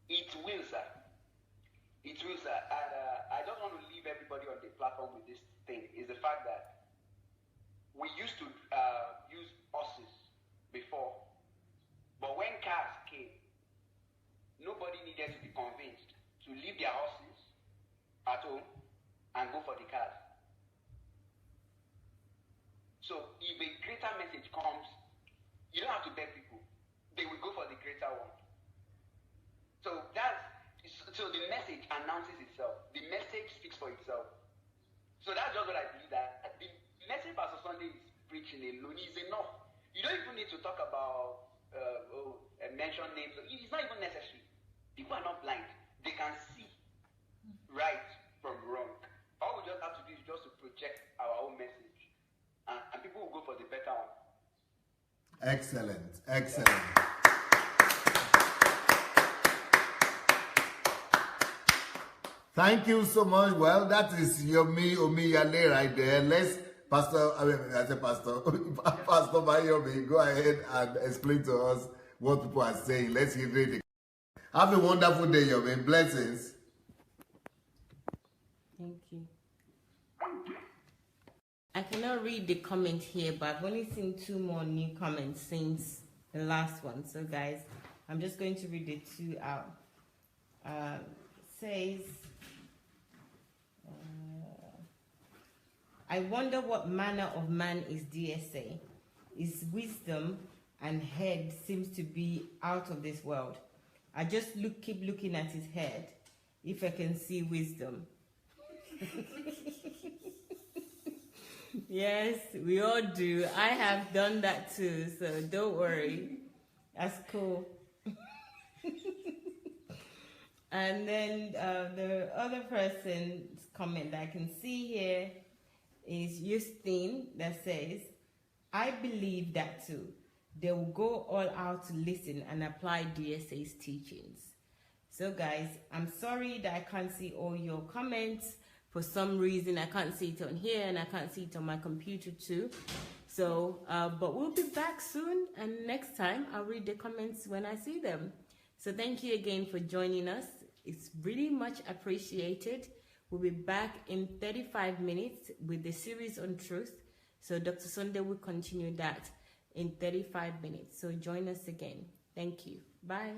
Speaker 3: It will, sir. It will, sir. And I just want to leave everybody on the platform with this thing, is the fact that we used to use buses before, but when cars came, nobody needed to be convinced to leave their horses at home and go for the cars. So if a greater message comes, you don't have to beg people. They will go for the greater one. So So the message announces itself. The message speaks for itself. So that's just what I believe, that the message Pastor Sunday is preaching alone is enough. You don't even need to talk about mention names. It's not even necessary. People are not blind. They can see right from wrong. All we just have to do is just to project our own message, and people will go for the better one.
Speaker 2: Excellent, excellent. Thank you so much. Well, that is YOMI OMIYALE right there. Let's, Pastor Yomi, go ahead and explain to us what people are saying. Let's hear it. Have a wonderful day, Yomi. Blessings.
Speaker 1: Thank you. I cannot read the comment here, but I've only seen 2 more new comments since the last one. So guys, I'm just going to read the 2 out. Says, I wonder what manner of man is DSA. His wisdom and head seems to be out of this world. I just keep looking at his head, if I can see wisdom. Yes, we all do. I have done that too, so don't worry. That's cool. And then the other person's comment that I can see here is Justine, that says, I believe that too. They will go all out to listen and apply DSA's teachings. So guys, I'm sorry that I can't see all your comments. For some reason, I can't see it on here and I can't see it on my computer too. So, but we'll be back soon, and next time I'll read the comments when I see them. So thank you again for joining us. It's really much appreciated. We'll be back in 35 minutes with the series on truth. So Dr. Sunday will continue that in 35 minutes. So join us again. Thank you. Bye.